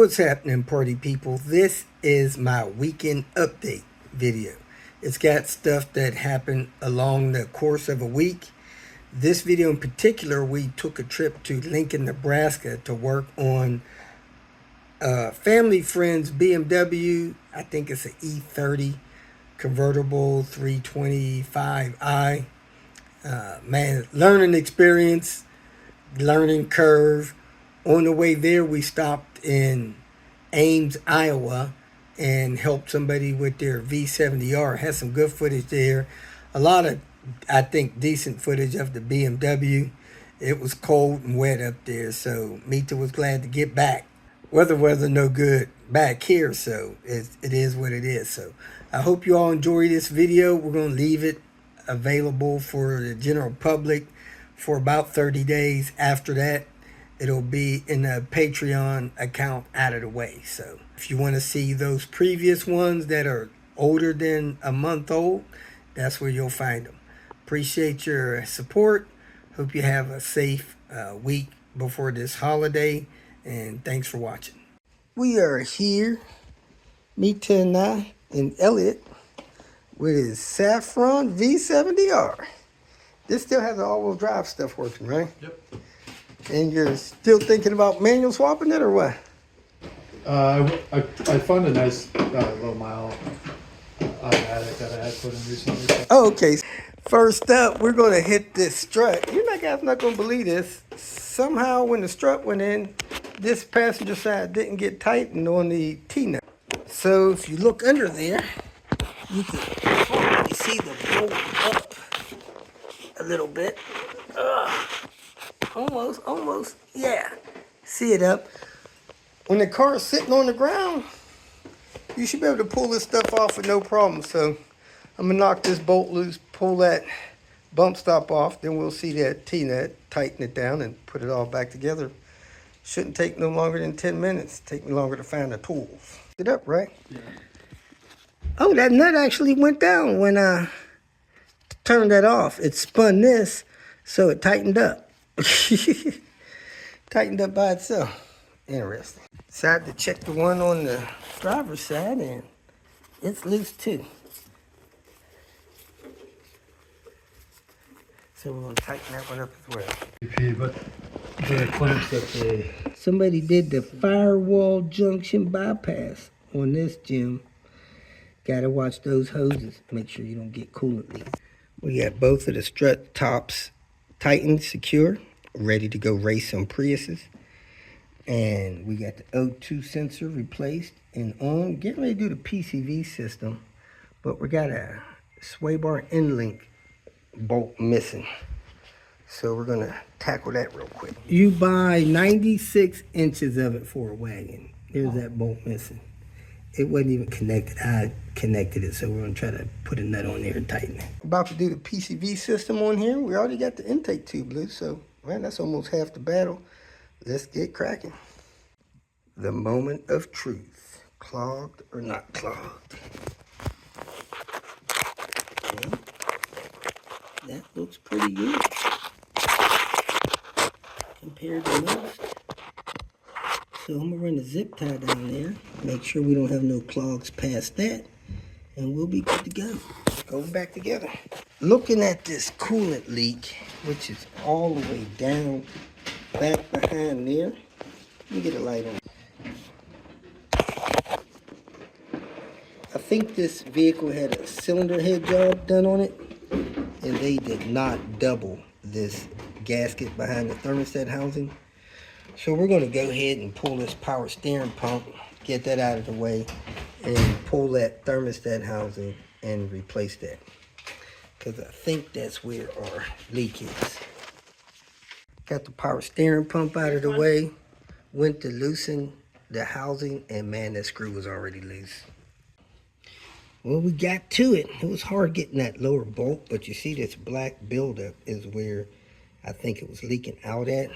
What's happening, party people? This is my weekend update video. It's got stuff that happened along the course of a week. This video in particular, we took a trip to Lincoln, Nebraska to work on family friend's BMW. I think it's an E30 convertible 325i. Man, learning experience, learning curve. On the way there, we stopped in Ames, Iowa, and helped somebody with their V70R. Had some good footage there. A lot of, I think, decent footage of the BMW. It was cold and wet up there, so Mita was glad to get back. Weather no good back here, so it is what it is. So I hope you all enjoy this video. We're going to leave it available for the general public for about 30 days. After that, it'll be in a Patreon account out of the way. So if you want to see those previous ones that are older than a month old, that's where you'll find them. Appreciate your support. Hope you have a safe week before this holiday. And thanks for watching. We are here, Mita and I, and Elliot, with his Saffron V70R. This still has the all-wheel drive stuff working, right? Yep. And you're still thinking about manual swapping it, or what? I found a nice low mile automatic that I had put in recently. Oh, okay. First up, we're going to hit this strut. You guys not going to believe this. Somehow when the strut went in, this passenger side didn't get tightened on the T-nut. So if you look under there, you can probably see the bolt up a little bit. Almost, yeah. See it up. When the car is sitting on the ground, you should be able to pull this stuff off with no problem. So I'm gonna knock this bolt loose, pull that bump stop off, then we'll see that T-nut, tighten it down and put it all back together. Shouldn't take no longer than 10 minutes. Take me longer to find the tools. Get up, right? Yeah. Oh, that nut actually went down when I turned that off. It spun this, so it tightened up. Tightened up by itself. Interesting. Decided to check the one on the driver's side, and it's loose too. So we're gonna tighten that one up as well. But the clamps that they... Somebody did the firewall junction bypass on this gym. Gotta watch those hoses. Make sure you don't get coolant leaks. We got both of the strut tops tightened, secure, ready to go race some Priuses. And we got the O2 sensor replaced and on. Getting ready to do the PCV system, but we got a sway bar end link bolt missing. So we're gonna tackle that real quick. You buy 96 inches of it for a wagon. There's that bolt missing. It wasn't even connected. I connected it, so we're gonna try to put a nut on there and tighten it. About to do the PCV system on here. We already got the intake tube loose, so man, that's almost half the battle. Let's get cracking. The moment of truth. Clogged or not clogged? Okay. That looks pretty good compared to most. So I'm gonna run the zip tie down there, make sure we don't have no clogs past that, and we'll be good to go. Go back together. Looking at this coolant leak, which is all the way down back behind there. Let me get a light on. I think this vehicle had a cylinder head job done on it, and they did not double this gasket behind the thermostat housing. So we're going to go ahead and pull this power steering pump, get that out of the way, and pull that thermostat housing and replace that. Because I think that's where our leak is. Got the power steering pump out of the way, went to loosen the housing, and man, that screw was already loose. Well, we got to it. It was hard getting that lower bolt, but you see this black buildup is where I think it was leaking out at.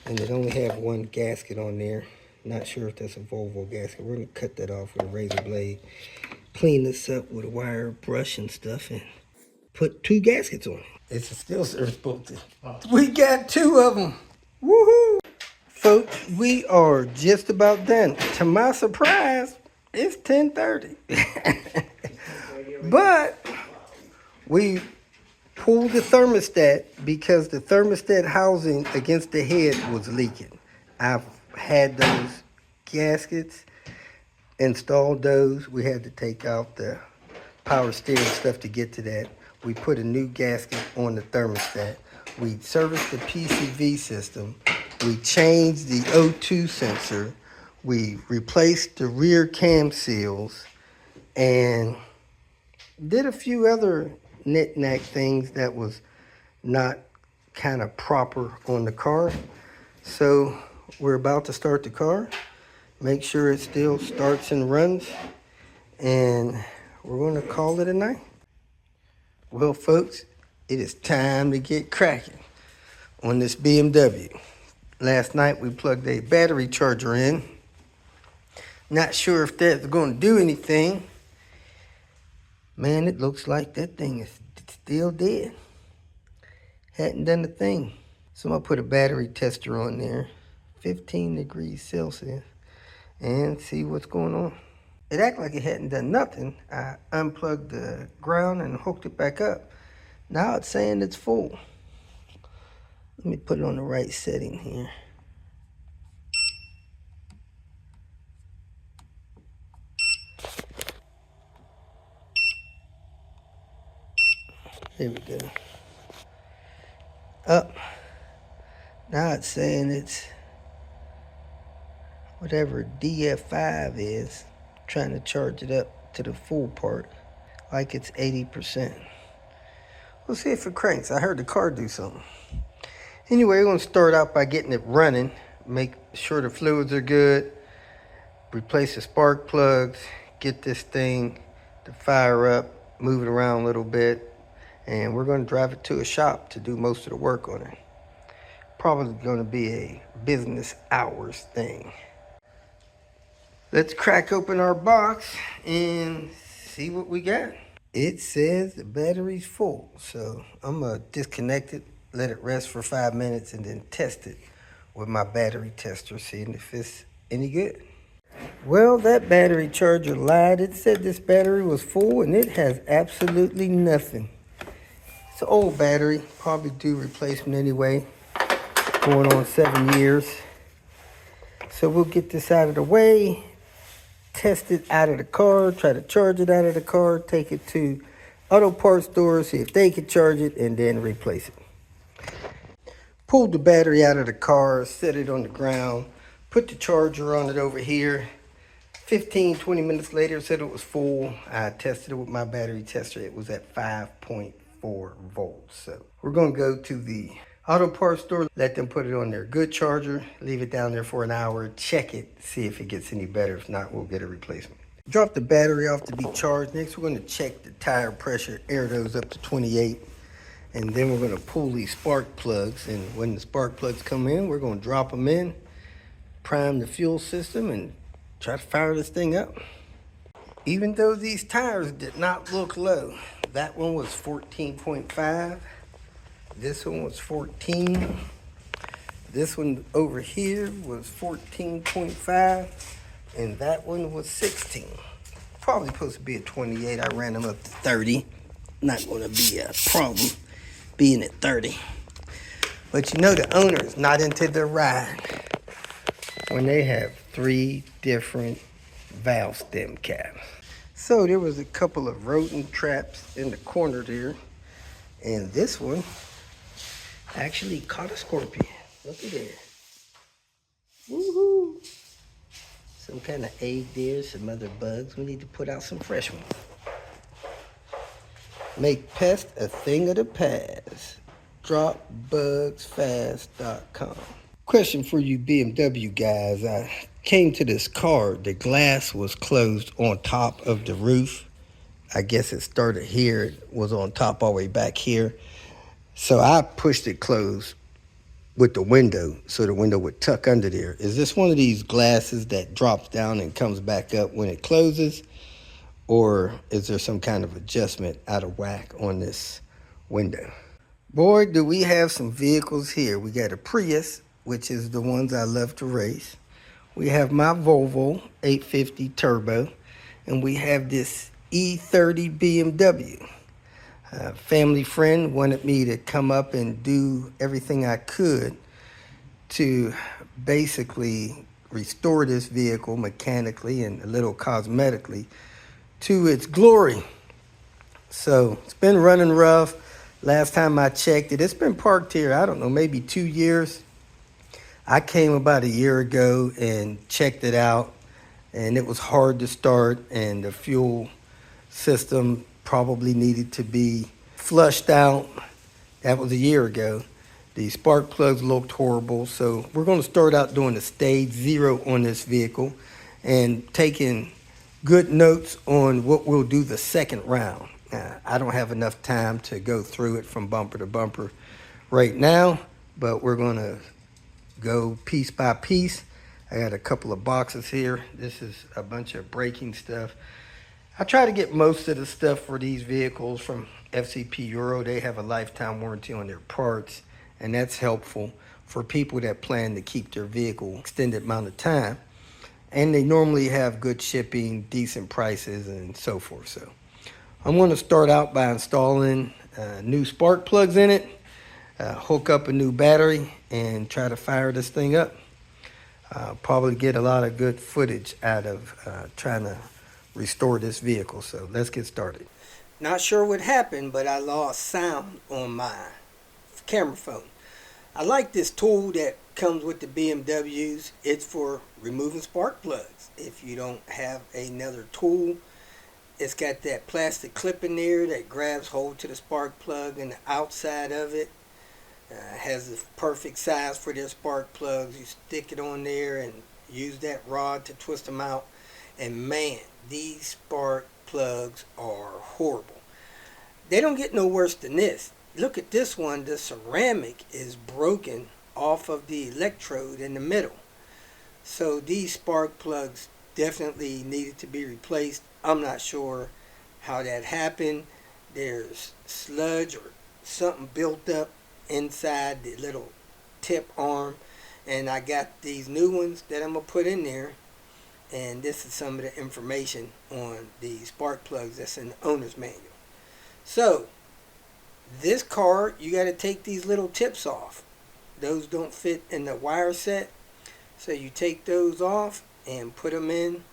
And it only had one gasket on there. Not sure if that's a Volvo gasket. We're gonna cut that off with a razor blade, clean this up with a wire brush and stuff, and put 2 gaskets on it. It's a steel service bolted. Oh. We got 2 of them. Woohoo! folks, we are just about done. To my surprise, it's 10:30. But we pulled the thermostat because the thermostat housing against the head was leaking. I've had those gaskets, installed those. We had to take out the power steering stuff to get to that. We put a new gasket on the thermostat. We serviced the PCV system. We changed the O2 sensor. We replaced the rear cam seals and did a few other knick-knack things that was not kind of proper on the car. So we're about to start the car, make sure it still starts and runs, and we're going to call it a night. Well, folks, it is time to get cracking on this BMW. Last night we plugged a battery charger in. Not sure if that's going to do anything. Man, it looks like that thing is still dead. Hadn't done a thing. So I'm going to put a battery tester on there, 15 degrees Celsius, and see what's going on. It acted like it hadn't done nothing. I unplugged the ground and hooked it back up. Now it's saying it's full. Let me put it on the right setting here. There we go. Up. Now it's saying it's whatever DF5 is, trying to charge it up to the full part, like it's 80%. We'll see if it cranks. I heard the car do something. Anyway, we're going to start out by getting it running, make sure the fluids are good, replace the spark plugs, get this thing to fire up, move it around a little bit, and we're going to drive it to a shop to do most of the work on it. Probably going to be a business hours thing. Let's crack open our box and see what we got. It says the battery's full, so I'm going to disconnect it, let it rest for 5 minutes, and then test it with my battery tester, seeing if it's any good. Well, that battery charger lied. It said this battery was full, and it has absolutely nothing. It's an old battery, probably due replacement anyway, going on 7 years. So we'll get this out of the way, test it out of the car, try to charge it out of the car, take it to auto parts store, see if they can charge it, and then replace it. Pulled the battery out of the car, set it on the ground, put the charger on it over here. 15-20 minutes later, it said it was full. I tested it with my battery tester. It was at 5.4 volts. So we're going to go to the auto parts store, let them put it on their good charger, leave it down there for an hour, check it, see if it gets any better. If not, we'll get a replacement. Drop the battery off to be charged. Next, we're going to check the tire pressure, air those up to 28. And then we're going to pull these spark plugs. And when the spark plugs come in, we're going to drop them in, prime the fuel system, and try to fire this thing up. Even though these tires did not look low, that one was 14.5. This one was 14. This one over here was 14.5. And that one was 16. Probably supposed to be at 28. I ran them up to 30. Not going to be a problem being at 30. But you know the owner is not into the ride when they have 3 different valve stem caps. So there was a couple of rodent traps in the corner there. And this one actually caught a scorpion. Look at that. Woohoo! Some kind of egg there, some other bugs. We need to put out some fresh ones. Make pest a thing of the past. Dropbugsfast.com. Question for you BMW guys. I came to this car. The glass was closed on top of the roof. I guess it started here. It was on top all the way back here. So I pushed it closed with the window so the window would tuck under there. Is this one of these glasses that drops down and comes back up when it closes? Or is there some kind of adjustment out of whack on this window? Boy, do we have some vehicles here. We got a Prius which is the ones I love to race. We have my Volvo 850 Turbo, and we have this E30 BMW. A family friend wanted me to come up and do everything I could to basically restore this vehicle mechanically and a little cosmetically to its glory. So it's been running rough. Last time I checked it, it's been parked here, I don't know, maybe 2 years. I came about a year ago and checked it out, and it was hard to start, and the fuel system probably needed to be flushed out. That was a year ago. The spark plugs looked horrible, so we're going to start out doing a stage 0 on this vehicle and taking good notes on what we'll do the second round. I don't have enough time to go through it from bumper to bumper right now, but we're going to go piece by piece. I got a couple of boxes here. This is a bunch of braking stuff. I try to get most of the stuff for these vehicles from FCP Euro. They have a lifetime warranty on their parts, and that's helpful for people that plan to keep their vehicle extended amount of time. And they normally have good shipping, decent prices, and so forth. So I'm going to start out by installing new spark plugs in it, hook up a new battery, and try to fire this thing up. Probably get a lot of good footage out of trying to restore this vehicle. So let's get started. Not sure what happened, but I lost sound on my camera phone. I like this tool that comes with the BMWs. It's for removing spark plugs. If you don't have another tool, it's got that plastic clip in there that grabs hold to the spark plug, and the outside of it has the perfect size for their spark plugs. You stick it on there and use that rod to twist them out, and man, these spark plugs are horrible. They don't get no worse than this. Look at this one. The ceramic is broken off of the electrode in the middle. So these spark plugs definitely needed to be replaced. I'm not sure how that happened. There's sludge or something built up inside the little tip arm, and I got these new ones that I'm gonna put in there, and this is some of the information on the spark plugs that's in the owner's manual. So this car, you got to take these little tips off. Those don't fit in the wire set, so you take those off and put them in.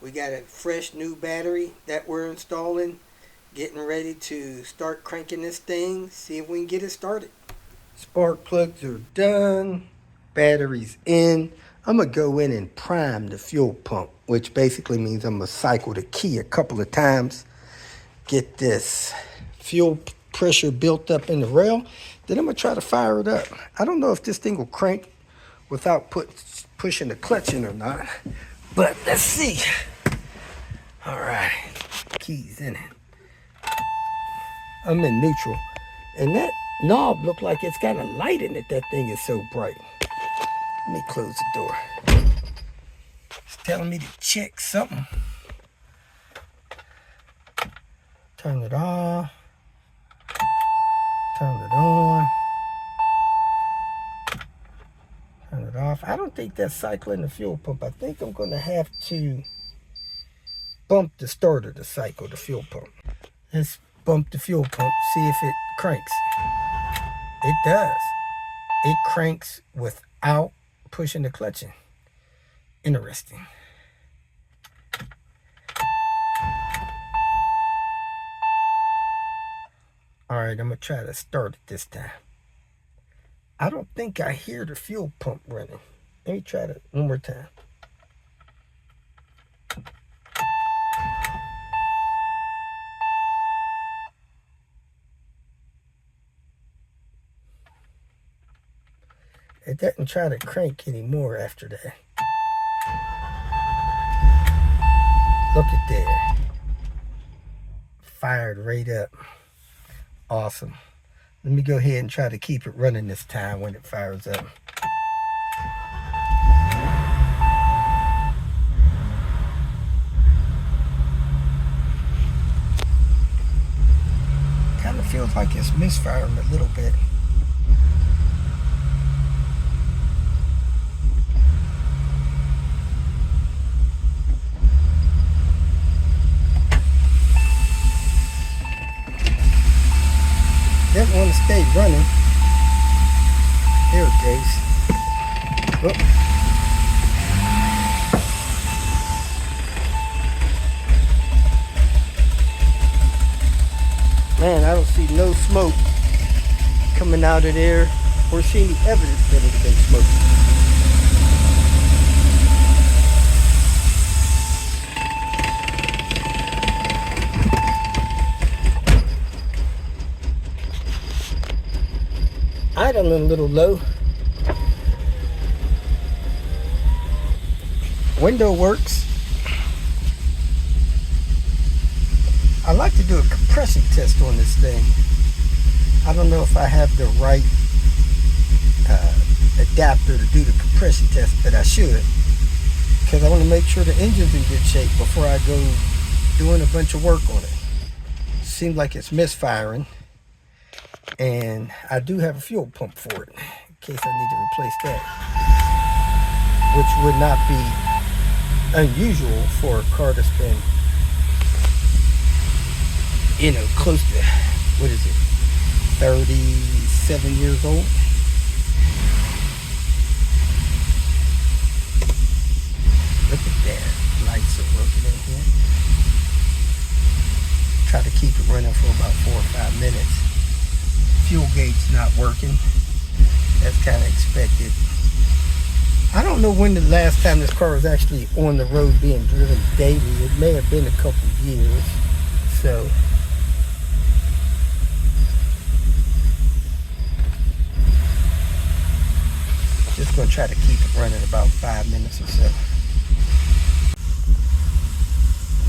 We got a fresh new battery that we're installing, getting ready to start cranking this thing, see if we can get it started. Spark plugs are done, battery's in. I'm going to go in and prime the fuel pump, which basically means I'm going to cycle the key a couple of times, get this fuel pressure built up in the rail. Then I'm going to try to fire it up. I don't know if this thing will crank without pushing the clutch in or not, but let's see. All right, keys in it. I'm in neutral, and that knob looked like it's got a light in it. That thing is so bright. Let me close the door. It's telling me to check something. Turn it off. Turn it on. Turn it off. I don't think that's cycling the fuel pump. I think I'm going to have to bump the starter to cycle the fuel pump. Let's bump the fuel pump, see if it cranks. It does. It cranks without pushing the clutch in. Interesting. All right, I'm going to try to start it this time. I don't think I hear the fuel pump running. Let me try that one more time. It doesn't try to crank anymore after that. Look at there. Fired right up. Awesome. Let me go ahead and try to keep it running this time when it fires up. Kind of feels like it's misfiring a little bit. want to stay running. There it goes. Oh. Man, I don't see no smoke coming out of there or see any evidence that it's been smoked. Idling a little low. Window works. I like to do a compression test on this thing. I don't know if I have the right adapter to do the compression test, but I should, because I want to make sure the engine's in good shape before I go doing a bunch of work on it. Seems like it's misfiring, and I do have a fuel pump for it in case I need to replace that, which would not be unusual for a car that's been, you know, close to, what is it, 37 years old. Look at that, lights are working in here. Try to keep it running for about 4 or 5 minutes. Fuel gate's not working. That's kind of expected. I don't know when the last time this car was actually on the road being driven daily. It may have been a couple of years. So just gonna try to keep it running about 5 minutes or so.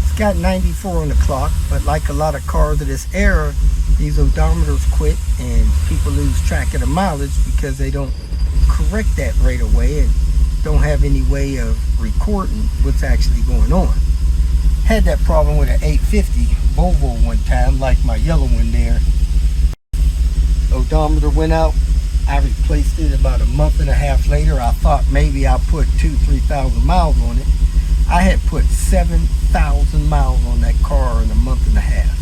It's got 94 on the clock, but like a lot of cars of this era, these odometers quit and people lose track of the mileage because they don't correct that right away and don't have any way of recording what's actually going on. Had that problem with an 850 Volvo one time, like my yellow one there. Odometer went out. I replaced it about a month and a half later. I thought maybe I'll put 2,000-3,000 miles on it. I had put 7,000 miles on that car in a month and a half.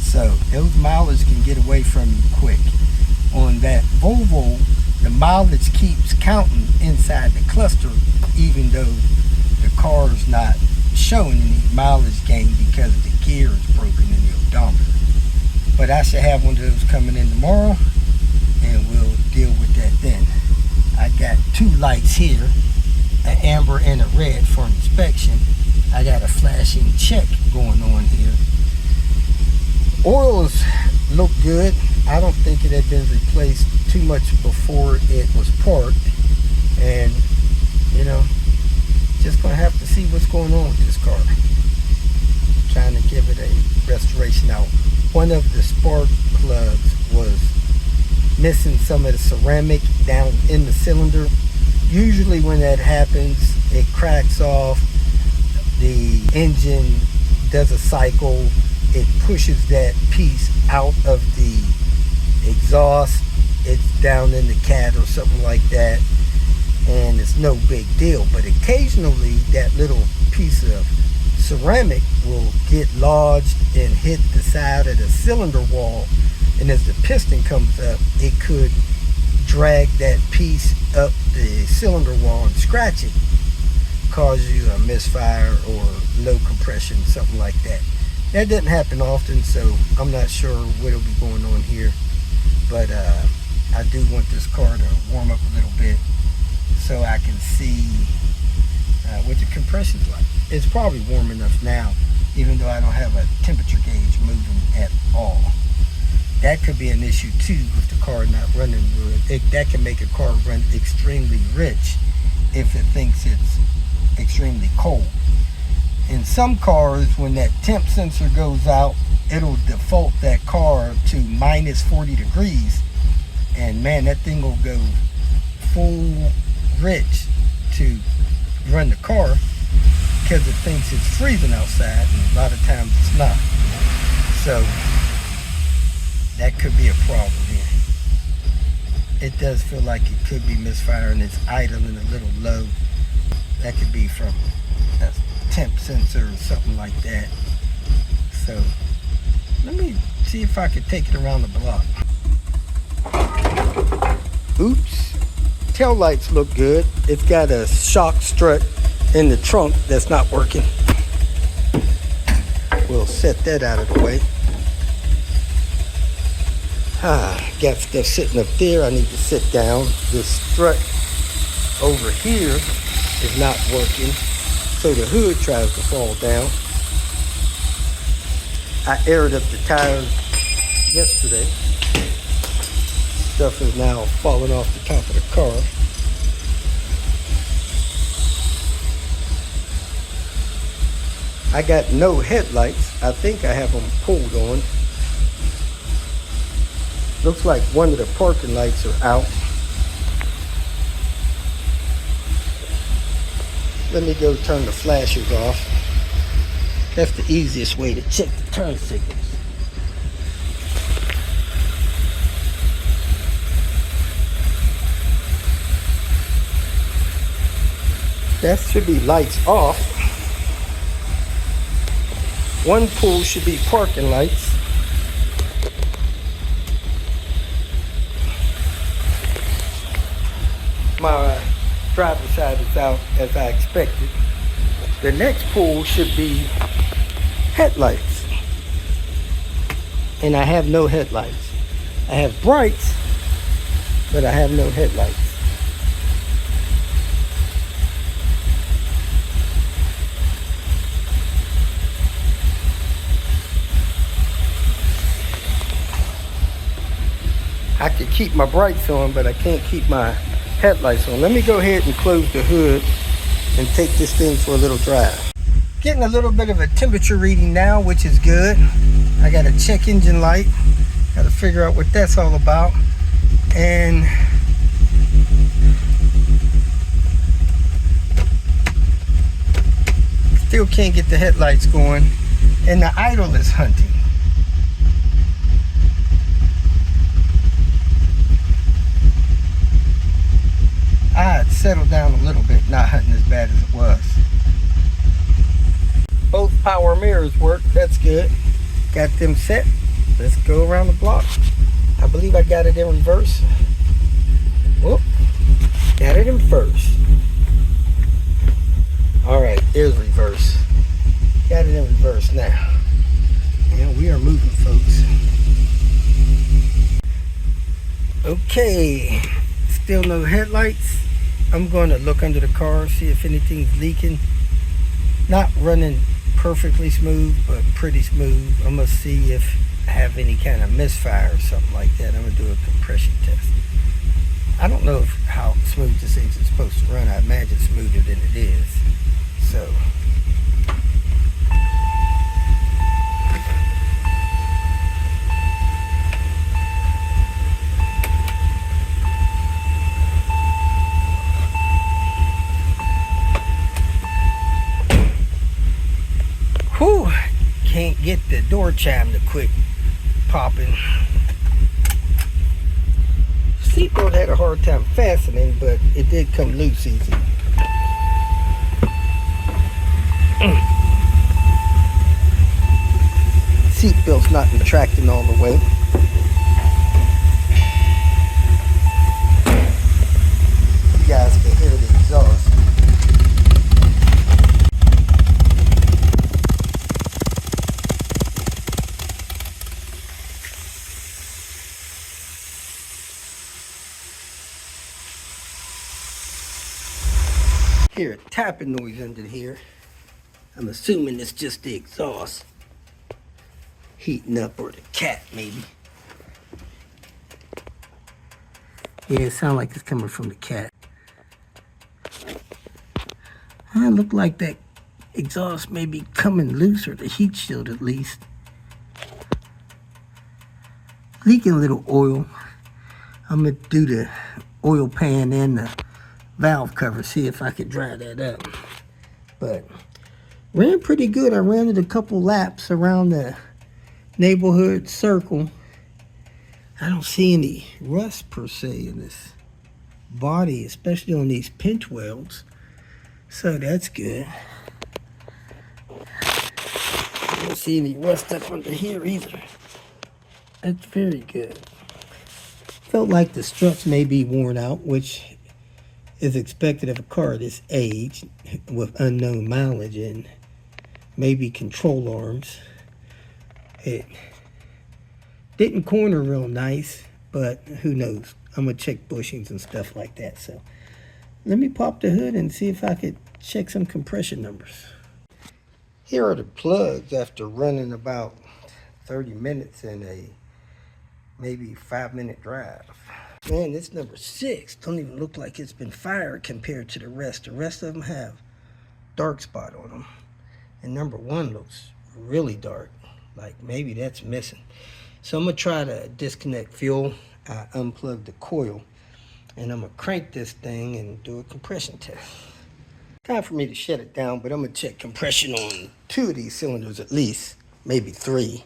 So those mileage can get away from you quick. On that Volvo, the mileage keeps counting inside the cluster, even though the car is not showing any mileage gain because the gear is broken in the odometer. But I should have one of those coming in tomorrow, and we'll deal with that then. I got 2 lights here, an amber and a red for inspection. I got a flashing check going on here. Oils look good. I don't think it had been replaced too much before it was parked, and you know, just gonna have to see what's going on with this car. Trying to give it a restoration out. One of the spark plugs was missing some of the ceramic down in the cylinder. Usually when that happens, it cracks off, the engine does a cycle, it pushes that piece out of the exhaust, it's down in the cat or something like that, and it's no big deal. But occasionally that little piece of ceramic will get lodged and hit the side of the cylinder wall, and as the piston comes up, it could drag that piece up the cylinder wall and scratch it, cause you a misfire or low compression, something like that. That doesn't happen often, so I'm not sure what'll be going on here, but I do want this car to warm up a little bit so I can see what the compression's like. It's probably warm enough now, even though I don't have a temperature gauge moving at all. That could be an issue too with the car not running good. That can make a car run extremely rich if it thinks it's extremely cold. In some cars, when that temp sensor goes out, it'll default that car to minus 40 degrees, and man, that thing will go full rich to run the car because it thinks it's freezing outside, and a lot of times it's not. So that could be a problem here. It does feel like it could be misfiring. It's idling a little low. That could be from a temp sensor or something like that. So let me see if I could take it around the block. Oops. Tail lights look good. It's got a shock strut in the trunk that's not working. We'll set that out of the way. Got stuff sitting up there. I need to sit down. This strut over here is not working, so the hood tries to fall down. I aired up the tires yesterday. Stuff is now falling off the top of the car. I got no headlights. I think I have them pulled on. Looks like one of the parking lights are out. Let me go turn the flashers off. That's the easiest way to check the turn signals. That should be lights off. One pull should be parking lights. My driver's side is out as I expected. The next pull should be headlights. And I have no headlights. I have brights, but I have no headlights. I can keep my brights on, but I can't keep my headlights on. Let me go ahead and close the hood and take this thing for a little drive. Getting a little bit of a temperature reading now, which is good. I got a check engine light. Got to figure out what that's all about. And still can't get the headlights going. And the idle is hunting. I had settled down a little bit, not hunting as bad as it was. Both power mirrors work, that's good. Got them set. Let's go around the block. I believe I got it in reverse. Whoop, got it in first. All right, there's reverse. Got it in reverse now. Yeah, we are moving, folks. Okay, still no headlights. I'm going to look under the car, see if anything's leaking. Not running perfectly smooth, but pretty smooth. I must see if I have any kind of misfire or something like that. I'm going to do a compression test. I don't know how smooth this thing is supposed to run. I imagine smoother than it is. So whew, can't get the door chime to quit popping. Seatbelt had a hard time fastening, but it did come loose easy. Seatbelt's not retracting all the way. You guys can hear the exhaust. Hear a tapping noise under here. I'm assuming it's just the exhaust heating up, or the cat maybe. Yeah, it sounds like it's coming from the cat. It look like that exhaust may be coming loose, or the heat shield at least. Leaking a little oil. I'm gonna do the oil pan and the valve cover, see if I could dry that up. But ran pretty good. I ran it a couple laps around the neighborhood circle. I don't see any rust per se in this body, especially on these pinch welds, so that's good. I don't see any rust up under here either. That's very good. Felt like the struts may be worn out, which is expected of a car this age with unknown mileage and maybe control arms. It didn't corner real nice, but who knows? I'm gonna check bushings and stuff like that. So let me pop the hood and see if I could check some compression numbers. Here are the plugs after running about 30 minutes in a maybe 5-minute drive. Man, this number 6 don't even look like it's been fired compared to the rest. The rest of them have dark spot on them. And number 1 looks really dark. Like maybe that's missing. So I'm gonna try to disconnect fuel. I unplugged the coil and I'm gonna crank this thing and do a compression test. Time for me to shut it down, but I'm gonna check compression on 2 of these cylinders at least, maybe 3.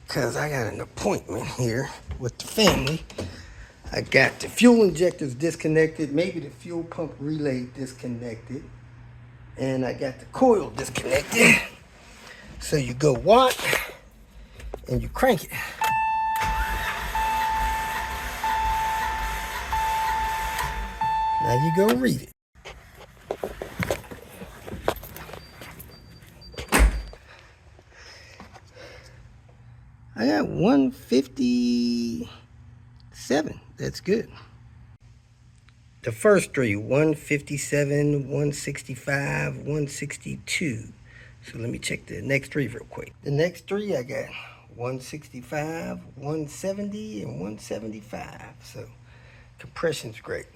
Cause I got an appointment here with the family. I got the fuel injectors disconnected, maybe the fuel pump relay disconnected, and I got the coil disconnected. So you go watt and you crank it. Now you go read it. I got 157. That's good. The first 3, 157, 165, 162. So let me check the next 3 real quick. The next 3 I got 165, 170, and 175. So compression's great.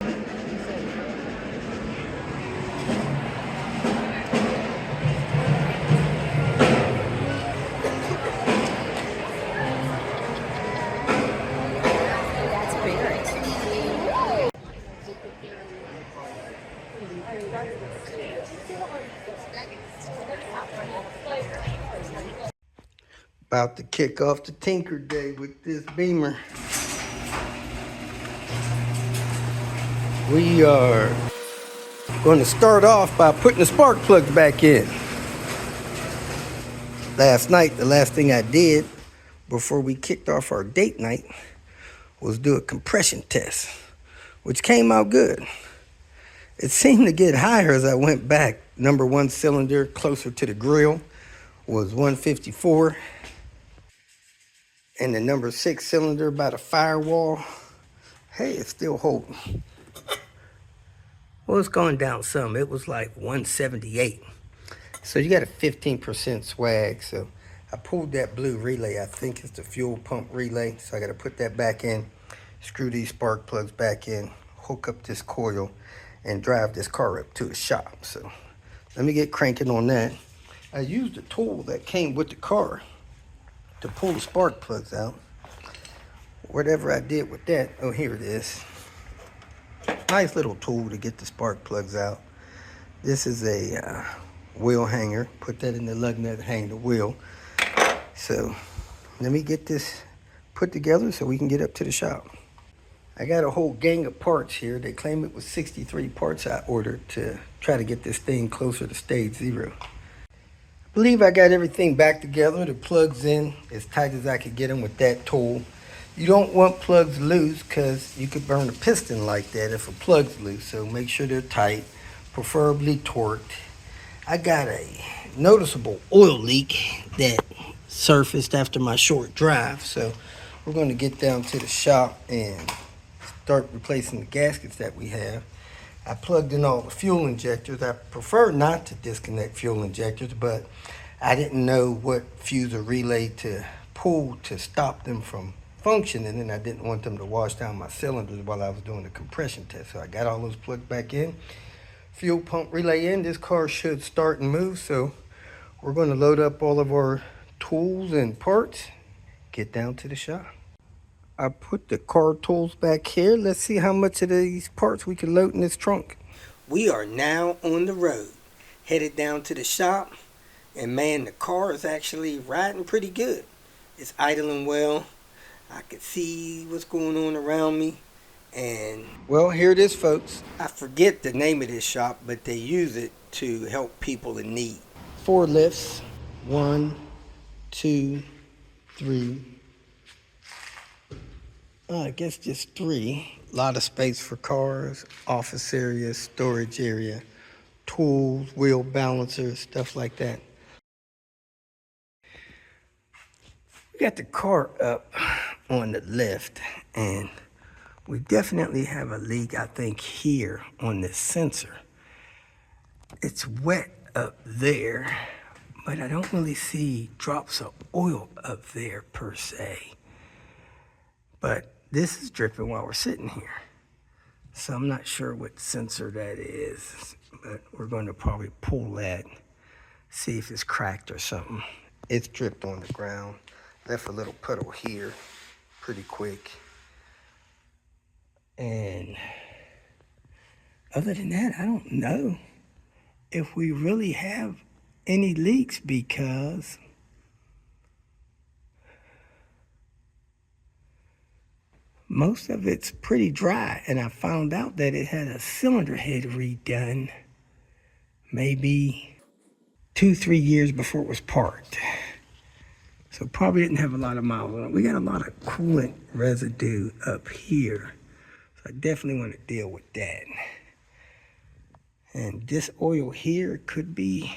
About to kick off the Tinker Day with this Beamer. We are going to start off by putting the spark plugs back in. Last night, the last thing I did before we kicked off our date night was do a compression test, which came out good. It seemed to get higher as I went back. Number 1 cylinder closer to the grill was 154. And the number 6 cylinder by the firewall, hey, it's still holding. Well, it's going down some. It was like 178. So you got a 15% swag. So I pulled that blue relay. I think it's the fuel pump relay. So I got to put that back in, screw these spark plugs back in, hook up this coil, and drive this car up to the shop. So let me get cranking on that. I used the tool that came with the car to pull the spark plugs out. Whatever I did with that, oh, here it is. Nice little tool to get the spark plugs out. This is a wheel hanger. Put that in the lug nut, hang the wheel. So let me get this put together so we can get up to the shop. I got a whole gang of parts here. They claim it was 63 parts I ordered to try to get this thing closer to stage 0. I believe I got everything back together. The plugs in as tight as I could get them with that tool. You don't want plugs loose because you could burn a piston like that if a plug's loose. So make sure they're tight, preferably torqued. I got a noticeable oil leak that surfaced after my short drive. So we're going to get down to the shop and start replacing the gaskets that we have. I plugged in all the fuel injectors. I prefer not to disconnect fuel injectors, but I didn't know what fuse or relay to pull to stop them from functioning, and I didn't want them to wash down my cylinders while I was doing the compression test. So I got all those plugged back in. Fuel pump relay in. This car should start and move, so we're going to load up all of our tools and parts, get down to the shop. I put the car tools back here. Let's see how much of these parts we can load in this trunk. We are now on the road, headed down to the shop, and man, the car is actually riding pretty good. It's idling well. I can see what's going on around me. And well, here it is, folks. I forget the name of this shop, but they use it to help people in need. 4 lifts. 1, 2, 3, I guess just 3. A lot of space for cars, office area, storage area, tools, wheel balancers, stuff like that. We got the car up on the left, and we definitely have a leak, I think, here on this sensor. It's wet up there, but I don't really see drops of oil up there per se. But this is dripping while we're sitting here. So I'm not sure what sensor that is, but we're going to probably pull that, see if it's cracked or something. It's dripped on the ground. Left a little puddle here pretty quick. And other than that, I don't know if we really have any leaks, because most of it's pretty dry, and I found out that it had a cylinder head redone maybe 2-3 years before it was parked. So probably didn't have a lot of miles on it. We got a lot of coolant residue up here, so I definitely want to deal with that. And this oil here could be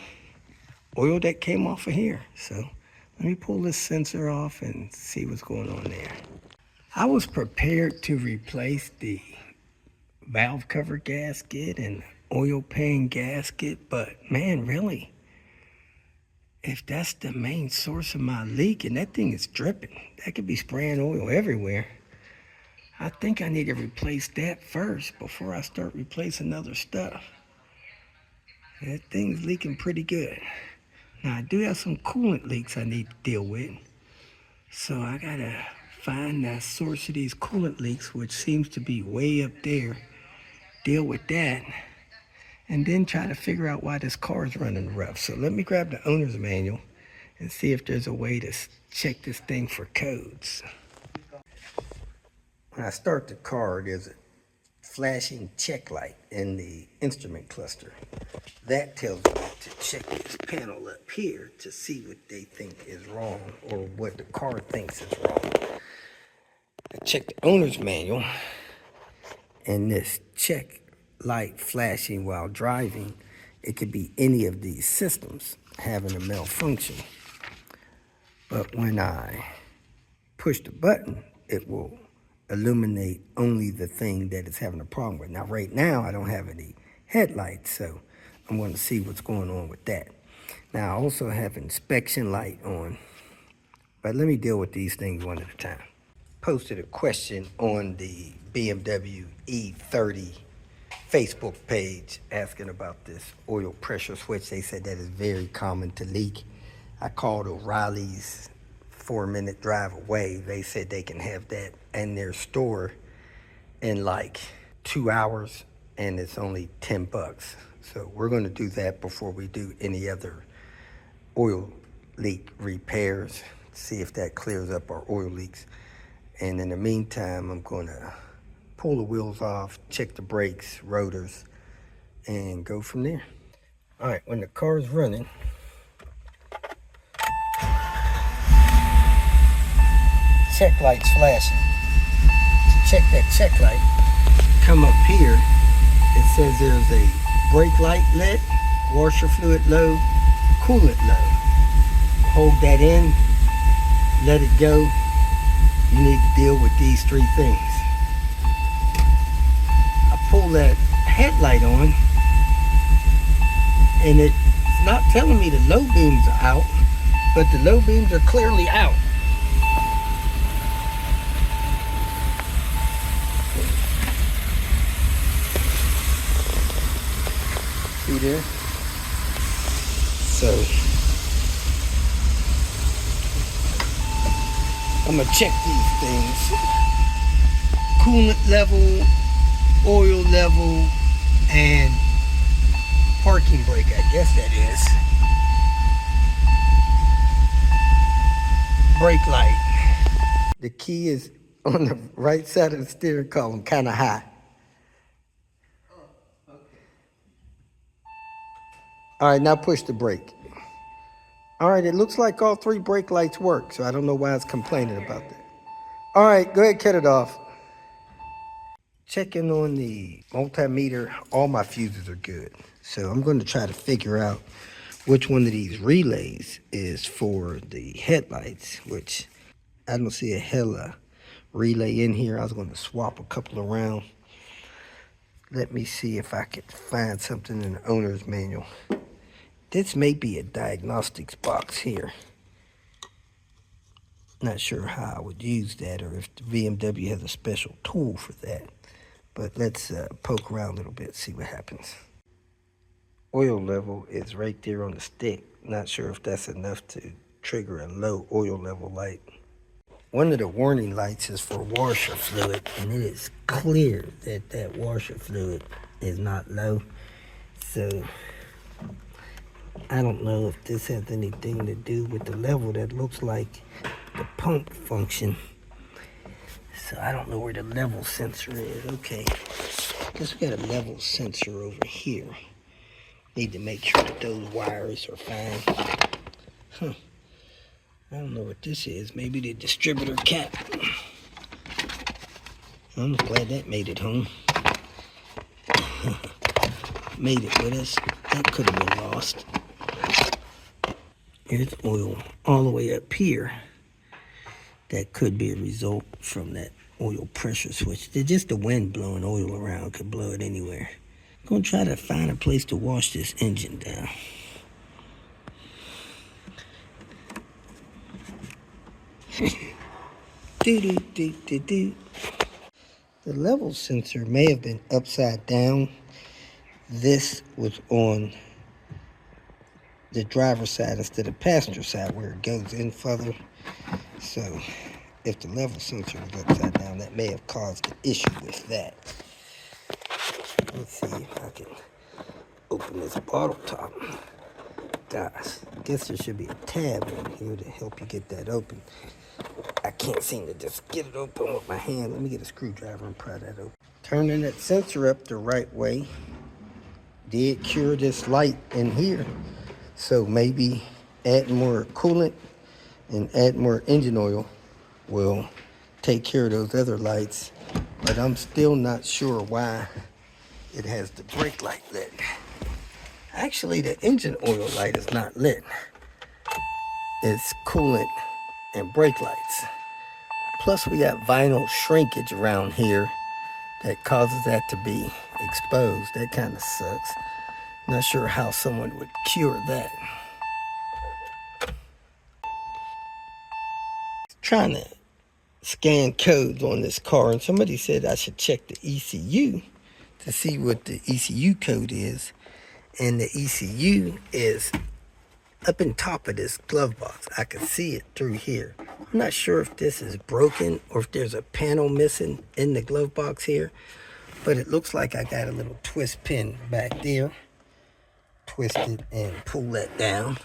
oil that came off of here. So let me pull this sensor off and see what's going on there. I was prepared to replace the valve cover gasket and oil pan gasket, but man, really, if that's the main source of my leak and that thing is dripping, that could be spraying oil everywhere. I think I need to replace that first before I start replacing other stuff. That thing's leaking pretty good. Now, I do have some coolant leaks I need to deal with. So I gotta find the source of these coolant leaks, which seems to be way up there. Deal with that. And then try to figure out why this car is running rough. So let me grab the owner's manual and see if there's a way to check this thing for codes. When I start the car, there's a flashing check light in the instrument cluster. That tells me to check this panel up here to see what they think is wrong, or what the car thinks is wrong. I check the owner's manual, and this check light flashing while driving, it could be any of these systems having a malfunction. But when I push the button, it will illuminate only the thing that it's having a problem with. Now, right now, I don't have any headlights, so I'm going to see what's going on with that. Now, I also have inspection light on, but let me deal with these things one at a time. Posted a question on the BMW E30 Facebook page asking about this oil pressure switch. They said that is very common to leak. I called O'Reilly's 4-minute drive away. They said they can have that in their store in like 2 hours, and it's only $10. So we're going to do that before we do any other oil leak repairs, see if that clears up our oil leaks. And in the meantime, I'm going to pull the wheels off, check the brakes, rotors, and go from there. All right, when the car is running, check light's flashing. Check that check light. Come up here, it says there's a brake light lit, washer fluid low, coolant low. Hold that in, let it go. You need to deal with these 3 things. I pull that headlight on, and it's not telling me the low beams are out, but the low beams are clearly out. See there? So I'm gonna check these things. Coolant level, oil level, and parking brake, I guess that is. Brake light. The key is on the right side of the steering column, kind of high. All right, now push the brake. All right, it looks like all 3 brake lights work, so I don't know why it's complaining about that. All right, go ahead, cut it off. Checking on the multimeter, all my fuses are good. So I'm going to try to figure out which one of these relays is for the headlights, which I don't see a hella relay in here. I was going to swap a couple around. Let me see if I can find something in the owner's manual. This may be a diagnostics box here. Not sure how I would use that, or if the BMW has a special tool for that. But let's poke around a little bit, see what happens. Oil level is right there on the stick. Not sure if that's enough to trigger a low oil level light. One of the warning lights is for washer fluid, and it is clear that that washer fluid is not low. So I don't know if this has anything to do with the level. That looks like the pump function. So I don't know where the level sensor is. Okay, guess we got a level sensor over here. Need to make sure that those wires are fine. I don't know what this is. Maybe the distributor cap. I'm glad that made it home. Made it with us. That could have been lost. Here's oil all the way up here. That could be a result from that oil pressure switch. They're just the wind blowing oil around. Could blow it anywhere. I'm going to try to find a place to wash this engine down. The level sensor may have been upside down. This was on the driver's side instead of passenger side, where it goes in further. So if the level sensor was upside down, that may have caused the issue with that. Let's see if I can open this bottle top. Gosh, I guess there should be a tab in here to help you get that open. I can't seem to just get it open with my hand. Let me get a screwdriver and pry that open. Turning that sensor up the right way did cure this light in here. So maybe adding more coolant and add more engine oil will take care of those other lights. But I'm still not sure why it has the brake light lit. Actually, the engine oil light is not lit. It's coolant and brake lights. Plus we got vinyl shrinkage around here that causes that to be exposed. That kind of sucks. Not sure how someone would cure that. Trying to scan codes on this car, and somebody said I should check the ECU to see what the ECU code is. And the ECU is up in top of this glove box. I can see it through here. I'm not sure if this is broken or if there's a panel missing in the glove box here, but it looks like I got a little twist pin back there. Twist it and pull that down,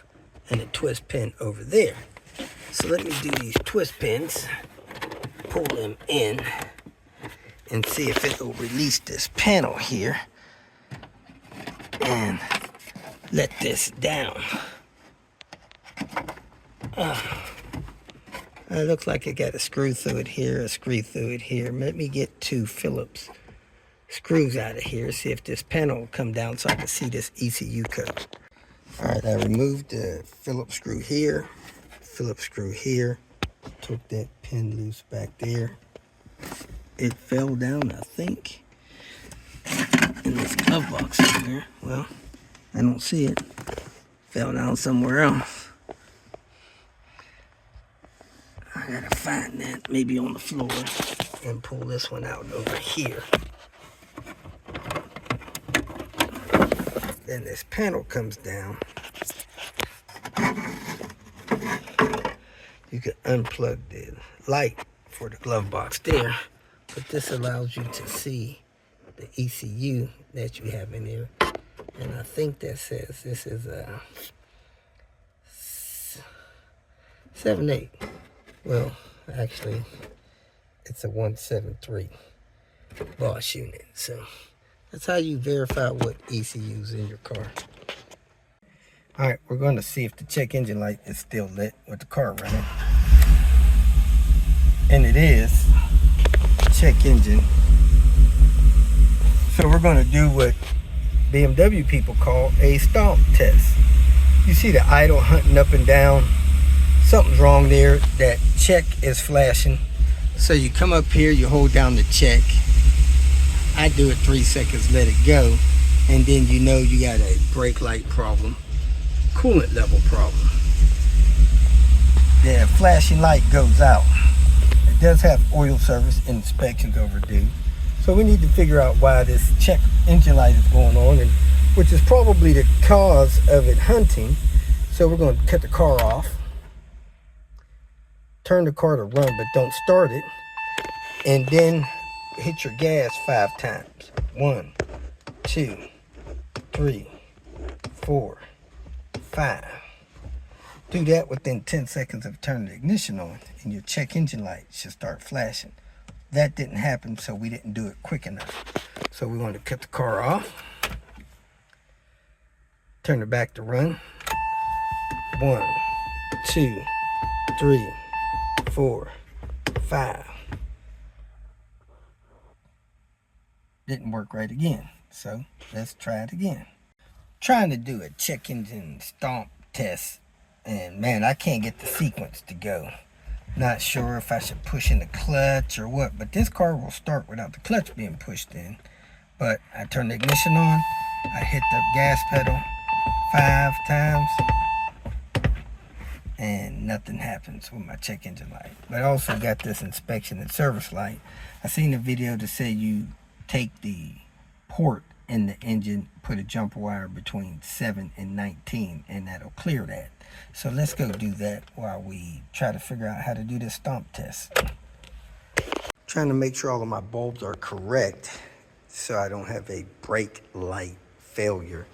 and a twist pin over there. So let me do these twist pins, pull them in, and see if it will release this panel here and let this down. It looks like it got a screw through it here, a screw through it here. Let me get 2 Phillips screws out of here, see if this panel will come down so I can see this ECU code. All right, I removed the Phillips screw here, Phillips screw here, took that pin loose back there. It fell down, I think, in this glove box in there. Well, I don't see it. Fell down somewhere else. I gotta find that, maybe on the floor, and pull this one out over here. Then this panel comes down. You can unplug the light for the glove box there, but this allows you to see the ECU that you have in there. And I think that says this is a 7.8. Well, actually, it's a 173 Bosch unit. So that's how you verify what ECU is in your car. All right, we're going to see if the check engine light is still lit with the car running. and it is. Check engine. So we're going to do what BMW people call a stomp test. You see the idle hunting up and down. Something's wrong there. That check is flashing. So you come up here, you hold down the check. I do it 3 seconds, let it go, and then you know you got a brake light problem, coolant level problem. The flashing light goes out. It does have oil service and inspections overdue. So we need to figure out why this check engine light is going on, and which is probably the cause of it hunting. So we're going to cut the car off, turn the car to run, but don't start it, and then hit your gas 5 times. 1, 2, 3, 4, 5. Do that within 10 seconds of turning the ignition on, and your check engine light should start flashing. That didn't happen, so we didn't do it quick enough. So we want to cut the car off, turn it back to run. 1, 2, 3, 4, 5. Didn't work right again, so let's try it again. Trying to do a check engine stomp test, and man, I can't get the sequence to go. Not sure if I should push in the clutch or what, but this car will start without the clutch being pushed in. But I turn the ignition on, I hit the gas pedal 5 times, and nothing happens with my check engine light. But I also got this inspection and service light. I seen the video to say you take the port in the engine, put a jumper wire between 7 and 19, and that'll clear that. So let's go do that while we try to figure out how to do this stomp test. Trying to make sure all of my bulbs are correct so I don't have a brake light failure.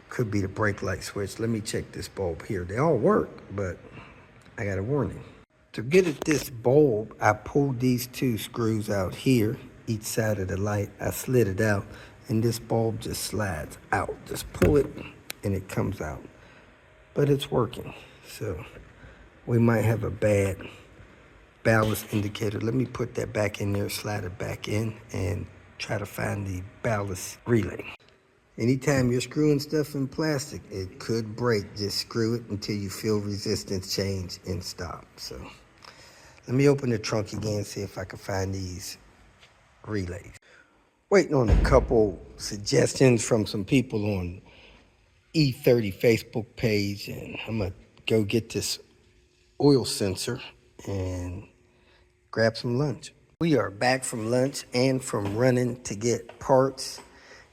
Could be the brake light switch. Let me check this bulb here. They all work, but I got a warning. To get at this bulb, I pulled these 2 screws out here, each side of the light. I slid it out, and this bulb just slides out. Just pull it, and it comes out. But it's working. So we might have a bad ballast indicator. Let me put that back in there, slide it back in, and try to find the ballast relay. Anytime you're screwing stuff in plastic, it could break. Just screw it until you feel resistance change and stop. So let me open the trunk again, see if I can find these relays. Waiting on a couple suggestions from some people on E30 Facebook page, and I'm gonna go get this oil sensor and grab some lunch. We are back from lunch and from running to get parts.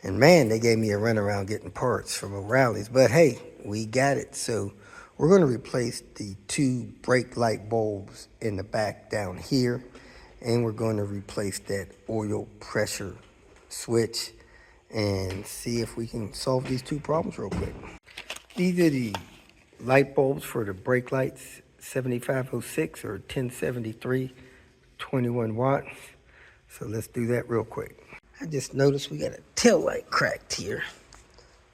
And man, they gave me a runaround getting parts from O'Reilly's. But hey, we got it. So we're going to replace the 2 brake light bulbs in the back down here. And we're going to replace that oil pressure switch and see if we can solve these 2 problems real quick. These are the light bulbs for the brake lights, 7506 or 1073, 21 watts. So let's do that real quick. I just noticed we got a tail light cracked here.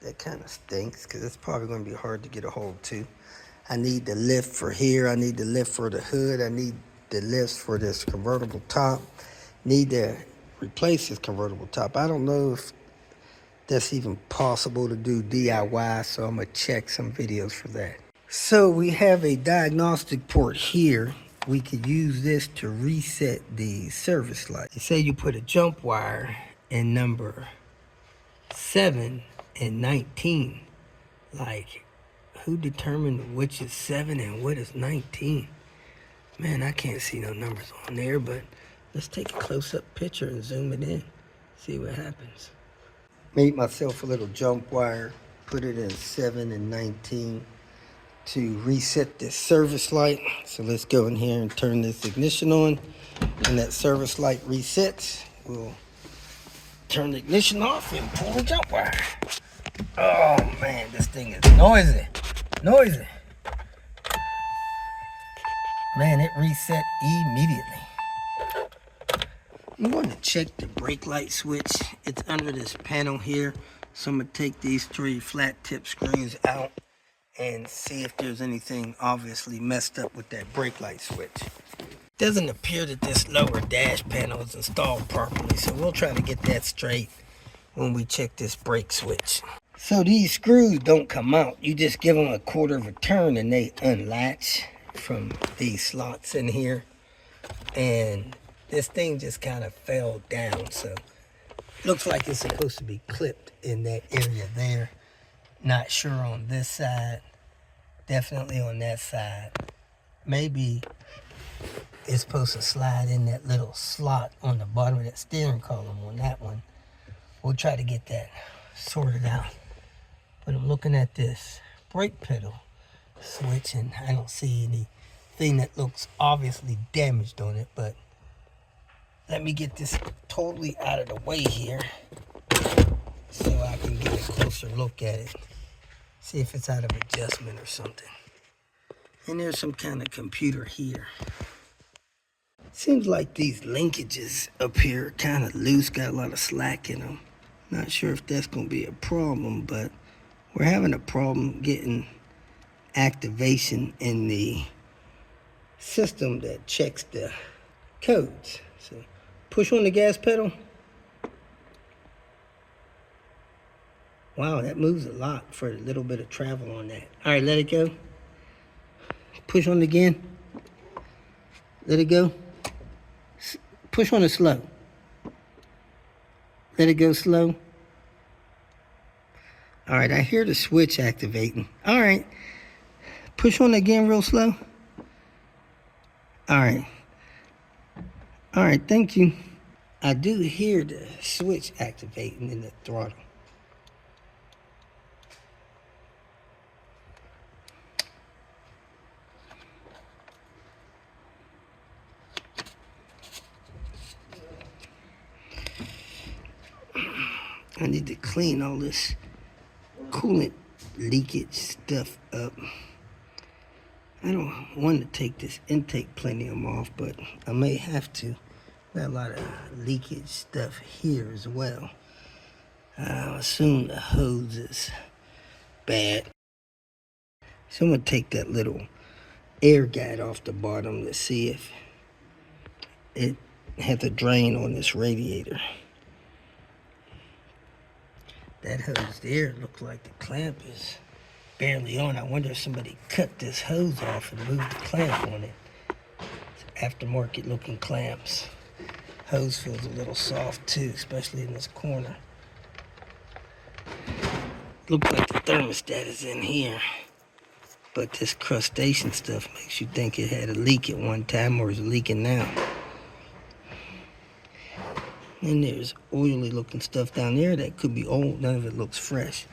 That kind of stinks because it's probably going to be hard to get a hold to. I need the lift for here. I need the lift for the hood. I need the lifts for this convertible top. Need to replace this convertible top. I don't know if that's even possible to do DIY, so I'm going to check some videos for that. So we have a diagnostic port here. We could use this to reset the service light. You say you put a jump wire in number 7 and 19. Like, who determined which is 7 and what is 19? Man, I can't see no numbers on there, but let's take a close-up picture and zoom it in. See what happens. Made myself a little jump wire, put it in 7 and 19 to reset this service light. So let's go in here and turn this ignition on, and that service light resets. We'll turn the ignition off and pull the jump wire. Oh man, this thing is noisy. Man, it reset immediately. I'm going to check the brake light switch. It's under this panel here. So I'm going to take these 3 flat tip screws out and see if there's anything obviously messed up with that brake light switch. Doesn't appear that this lower dash panel is installed properly, so we'll try to get that straight when we check this brake switch. So these screws don't come out. You just give them a quarter of a turn and they unlatch from these slots in here. And this thing just kind of fell down, so looks like it's supposed to be clipped in that area there. Not sure on this side. Definitely on that side. Maybe it's supposed to slide in that little slot on the bottom of that steering column on that one. We'll try to get that sorted out. But I'm looking at this brake pedal switch and I don't see anything that looks obviously damaged on it. But let me get this totally out of the way here so I can get a closer look at it. See if it's out of adjustment or something. And there's some kind of computer here. Seems like these linkages up here are kind of loose, got a lot of slack in them. Not sure if that's going to be a problem, but we're having a problem getting activation in the system that checks the codes. So push on the gas pedal. Wow, that moves a lot for a little bit of travel on that. All right, let it go. Push on it again. Let it go. Push on it slow. Let it go slow. All right, I hear the switch activating. All right. Push on it again real slow. All right. All right, thank you. I do hear the switch activating in the throttle. I need to clean all this coolant leakage stuff up. I don't want to take this intake planium off, but I may have to. Got a lot of leakage stuff here as well. I assume the hose is bad. So I'm going to take that little air guide off the bottom to see if it has a drain on this radiator. That hose there looks like the clamp is barely on. I wonder if somebody cut this hose off and moved the clamp on it. It's aftermarket looking clamps. Hose feels a little soft too, especially in this corner. Looks like the thermostat is in here. But this crustacean stuff makes you think it had a leak at one time or is leaking now. And there's oily looking stuff down there that could be old. None of it looks fresh.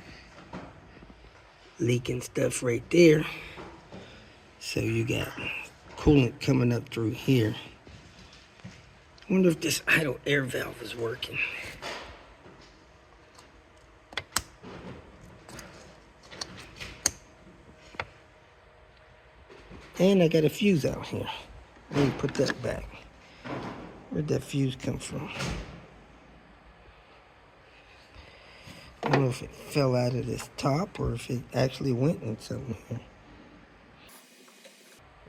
Leaking stuff right there. So you got coolant coming up through here. I wonder if this idle air valve is working. And I got a fuse out here. Let me put that back. Where'd that fuse come from? I don't know if it fell out of this top or if it actually went in something here.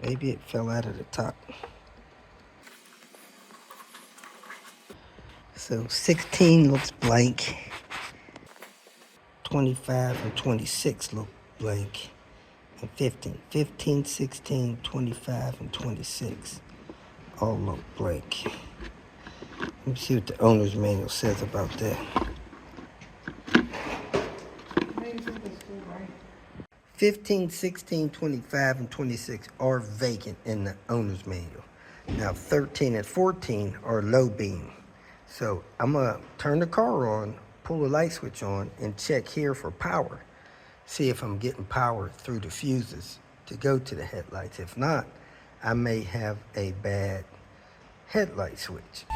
Maybe it fell out of the top. So 16 looks blank. 25 and 26 look blank. And 15, 16, 25, and 26 all look blank. Let me see what the owner's manual says about that. 15, 16, 25, and 26 are vacant in the owner's manual. Now 13 and 14 are low beam. So I'm gonna turn the car on, pull the light switch on, and check here for power. See if I'm getting power through the fuses to go to the headlights. If not, I may have a bad headlight switch.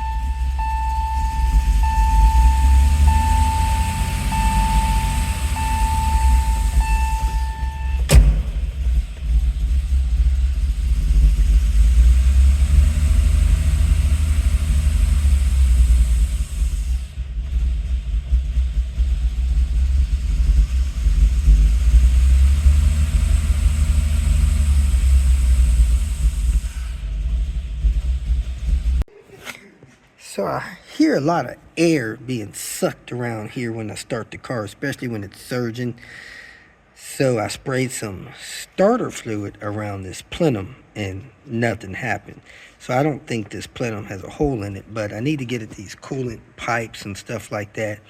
So I hear a lot of air being sucked around here when I start the car, especially when it's surging. So I sprayed some starter fluid around this plenum and nothing happened. So I don't think this plenum has a hole in it, but I need to get at these coolant pipes and stuff like that.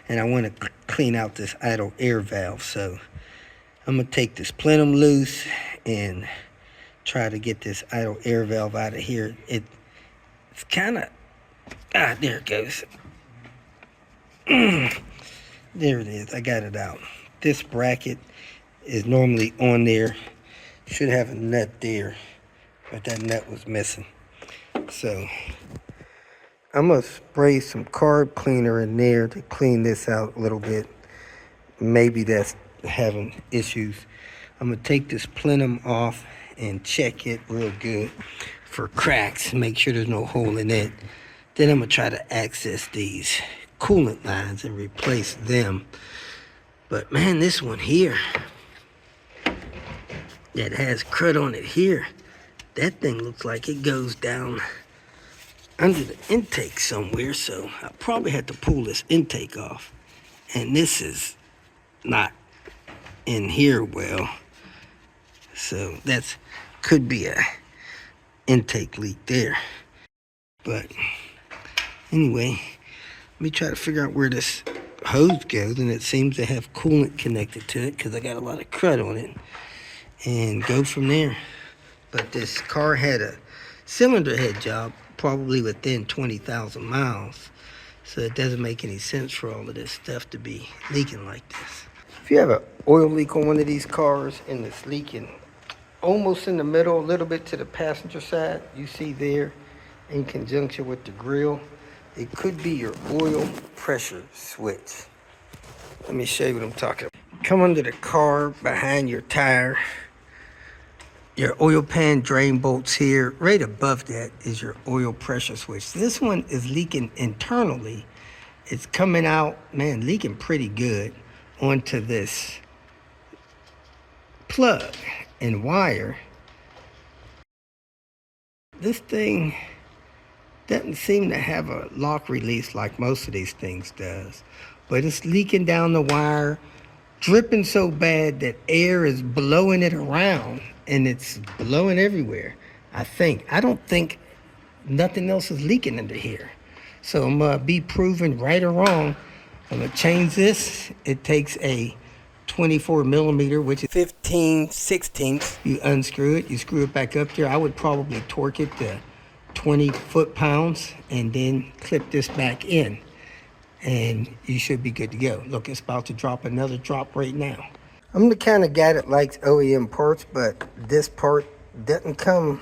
And I want to clean out this idle air valve. So I'm going to take this plenum loose and try to get this idle air valve out of here. It's kind of, there it goes. There it is. I got it out. This bracket is normally on there. Should have a nut there, but that nut was missing. So I'm gonna spray some carb cleaner in there to clean this out a little bit. Maybe that's having issues. I'm gonna take this plenum off and check it real good for cracks, make sure there's no hole in it. Then I'm gonna try to access these coolant lines and replace them. But man, this one here that has crud on it here, that thing looks like it goes down under the intake somewhere, so I probably had to pull this intake off. And this is not in here well, so that's could be a intake leak there. But anyway, let me try to figure out where this hose goes, and it seems to have coolant connected to it because I got a lot of crud on it, and go from there. But this car had a cylinder head job probably within 20,000 miles, so it doesn't make any sense for all of this stuff to be leaking like this. If you have an oil leak on one of these cars and it's leaking almost in the middle, a little bit to the passenger side, you see there in conjunction with the grill, it could be your oil pressure switch. Let me show you what I'm talking about. Come under the car behind your tire. Your oil pan drain bolts here. Right above that is your oil pressure switch. This one is leaking internally. It's coming out, man, leaking pretty good onto this plug and wire. This thing doesn't seem to have a lock release like most of these things does, but it's leaking down the wire, dripping so bad that air is blowing it around, and it's blowing everywhere. I don't think nothing else is leaking into here. So I'm gonna be proven right or wrong. I'm gonna change this. It takes a 24 millimeter, which is 15/16. You unscrew it, you screw it back up there. I would probably torque it to 20 foot-pounds and then clip this back in, and you should be good to go. Look, it's about to drop another drop right now. I'm the kind of guy that likes OEM parts, but this part doesn't come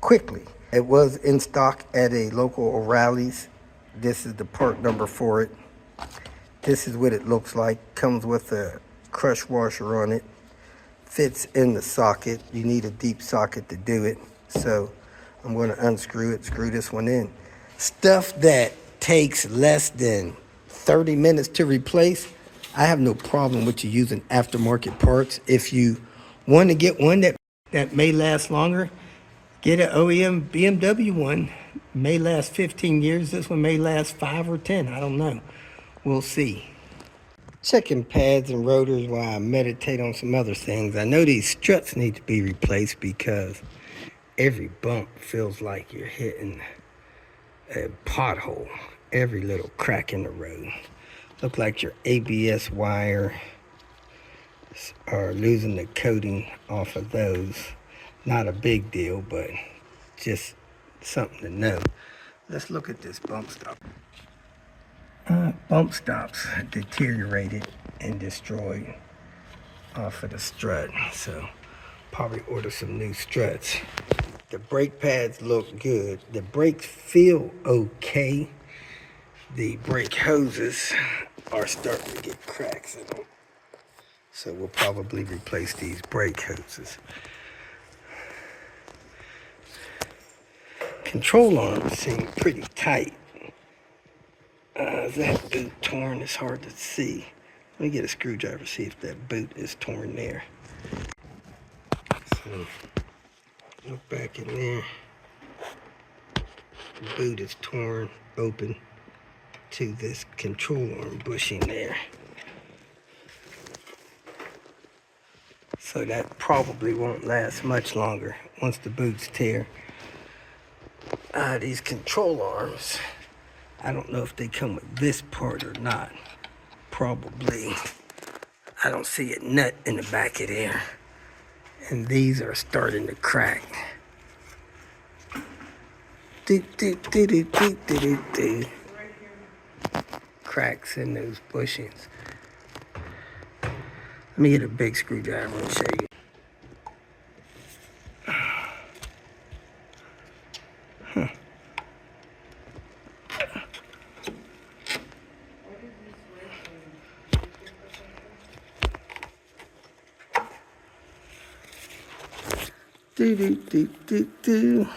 quickly. It was in stock at a local O'Reilly's. This is the part number for it. This is what it looks like. Comes with a crush washer on it. Fits in the socket. You need a deep socket to do it. So I'm going to unscrew it, screw this one in. Stuff that takes less than 30 minutes to replace, I have no problem with you using aftermarket parts. If you want to get one that may last longer, get an OEM BMW one. May last 15 years. This one may last 5 or 10. I don't know. We'll see. Checking pads and rotors while I meditate on some other things. I know these struts need to be replaced because every bump feels like you're hitting a pothole. Every little crack in the road. Look like your ABS wire are losing the coating off of those. Not a big deal, but just something to know. Let's look at this bump stop. Bump stops deteriorated and destroyed off of the strut, so probably order some new struts. The brake pads look good. The brakes feel okay. The brake hoses are starting to get cracks in them, so we'll probably replace these brake hoses. Control arms seem pretty tight. Is that boot torn? It's hard to see. Let me get a screwdriver, see if that boot is torn there. So, look back in there. The boot is torn open to this control arm bushing there. So that probably won't last much longer once the boots tear. These control arms, I don't know if they come with this part or not. Probably. I don't see a nut in the back of there. And these are starting to crack. Do, do, do, do, do, do, do, do. Cracks in those bushings. Let me get a big screwdriver and show you. Do, do, do, do, do.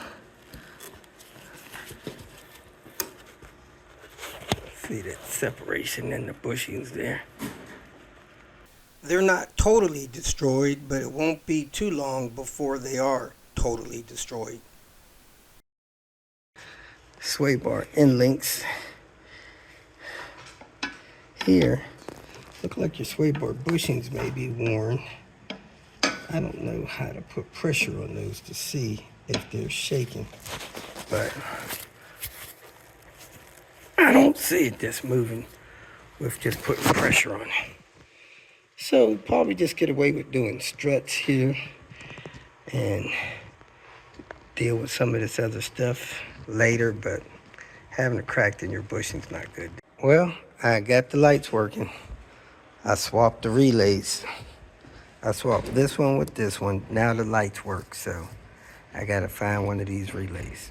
See that separation in the bushings there. They're not totally destroyed, but it won't be too long before they are totally destroyed. Sway bar end links here look like your sway bar bushings may be worn. I don't know how to put pressure on those to see if they're shaking, but I don't see it just moving with just putting pressure on it. So probably just get away with doing struts here and deal with some of this other stuff later, but having it cracked in your bushing's not good. Well, I got the lights working. I swapped the relays. I swapped this one with this one. Now the lights work, so I gotta find one of these relays.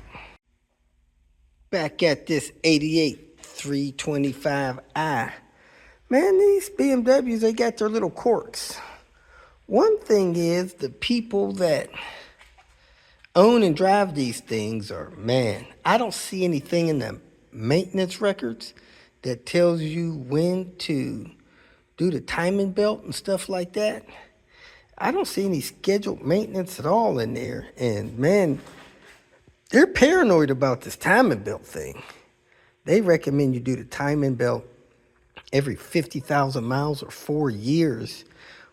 Back at this 88 325i. Man, these BMWs, they got their little quirks. One thing is the people that own and drive these things are, man, I don't see anything in the maintenance records that tells you when to do the timing belt and stuff like that. I don't see any scheduled maintenance at all in there. And man, they're paranoid about this timing belt thing. They recommend you do the timing belt every 50,000 miles or 4 years.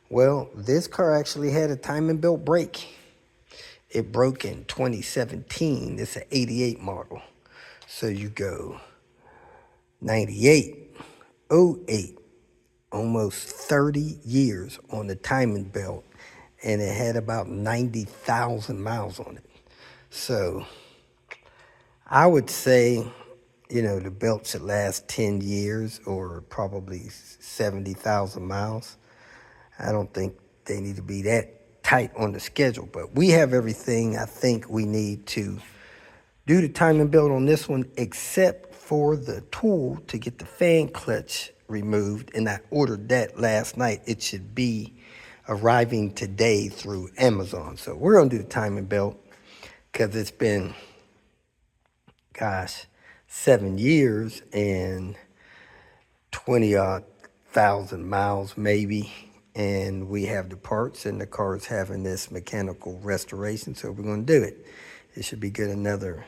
Well, this car actually had a timing belt break. It broke in 2017. It's an 88 model. So you go 98, 08, almost 30 years on the timing belt, and it had about 90,000 miles on it. So I would say, you know, the belt should last 10 years or probably 70,000 miles. I don't think they need to be that tight on the schedule, but we have everything I think we need to do the timing belt on this one, except for the tool to get the fan clutch removed, and I ordered that last night. It should be arriving today through Amazon. So we're gonna do the timing belt because it's been, gosh, 7 years and 20-odd thousand miles maybe, and we have the parts, and the car is having this mechanical restoration, so we're going to do it. It should be good another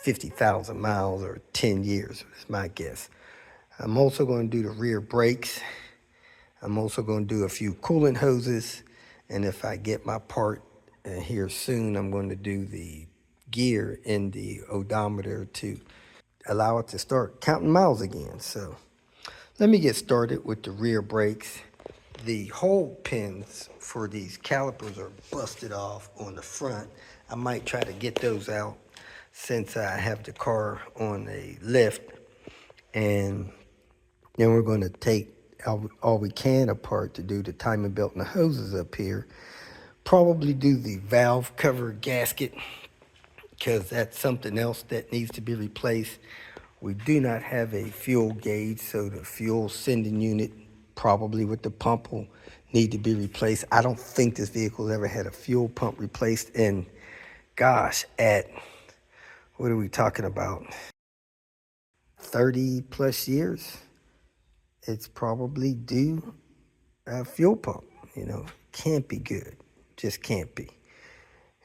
50,000 miles or 10 years is my guess. I'm also going to do the rear brakes. I'm also going to do a few coolant hoses, and if I get my part here soon, I'm going to do the gear in the odometer to allow it to start counting miles again. So let me get started with the rear brakes. The hole pins for these calipers are busted off on the front. I might try to get those out since I have the car on a lift, and then we're going to take all we can apart to do the timing belt and the hoses up here. Probably do the valve cover gasket because that's something else that needs to be replaced. We do not have a fuel gauge, so the fuel sending unit, probably with the pump, will need to be replaced. I don't think this vehicle ever had a fuel pump replaced in, gosh, at, what are we talking about, 30 plus years? It's probably due a fuel pump, you know. Can't be good, just can't be.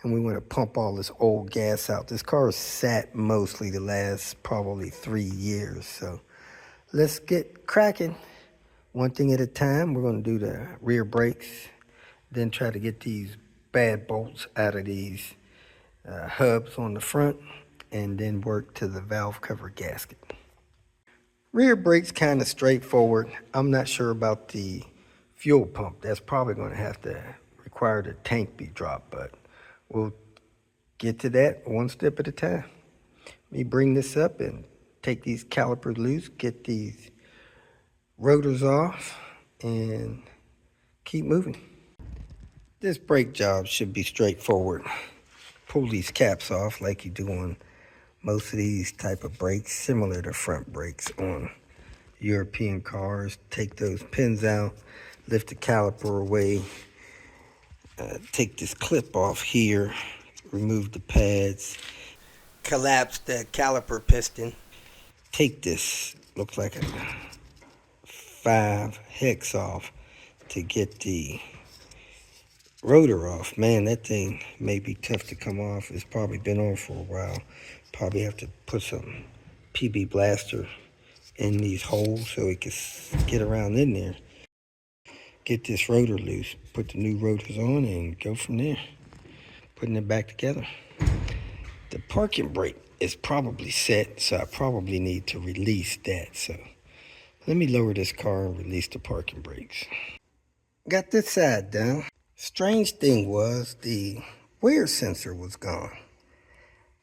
and we want to pump all this old gas out. This car has sat mostly the last probably 3 years, so let's get cracking. One thing at a time. We're going to do the rear brakes, then try to get these bad bolts out of these hubs on the front, and then work to the valve cover gasket. Rear brakes kind of straightforward. I'm not sure about the fuel pump. That's probably going to have to require the tank be dropped, but we'll get to that one step at a time. Let me bring this up and take these calipers loose, get these rotors off, and keep moving. This brake job should be straightforward. Pull these caps off like you do on most of these type of brakes, similar to front brakes on European cars. Take those pins out, lift the caliper away, take this clip off here, remove the pads, collapse the caliper piston, take this, looks like a 5 hex off to get the rotor off. Man, that thing may be tough to come off. It's probably been on for a while. Probably have to put some PB blaster in these holes so it can get around in there. Get this rotor loose, put the new rotors on, and go from there. Putting it back together. The parking brake is probably set, so I probably need to release that. So let me lower this car and release the parking brakes. Got this side down. Strange thing was the wear sensor was gone.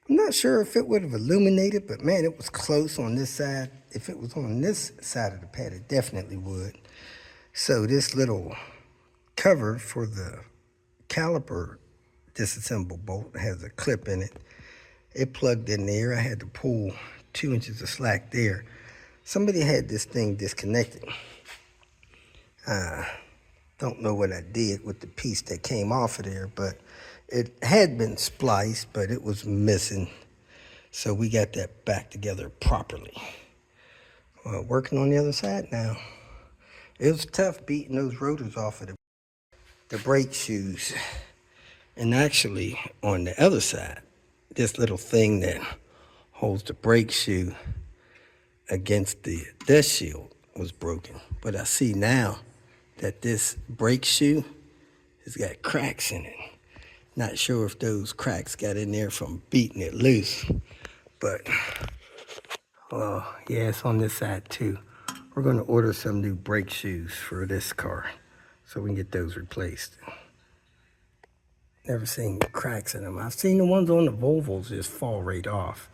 I'm not sure if it would have illuminated, but man, it was close on this side. If it was on this side of the pad, it definitely would. So this little cover for the caliper disassemble bolt has a clip in it. It plugged in there. I had to pull 2 inches of slack there. Somebody had this thing disconnected. Don't know what I did with the piece that came off of there, but it had been spliced, but it was missing. So we got that back together properly. Working on the other side now. It was tough beating those rotors off of the brake shoes. And actually, on the other side, this little thing that holds the brake shoe against the dust shield was broken. But I see now that this brake shoe has got cracks in it. Not sure if those cracks got in there from beating it loose, but yeah, it's on this side too. We're going to order some new brake shoes for this car so we can get those replaced. Never seen cracks in them. I've seen the ones on the Volvos just fall right off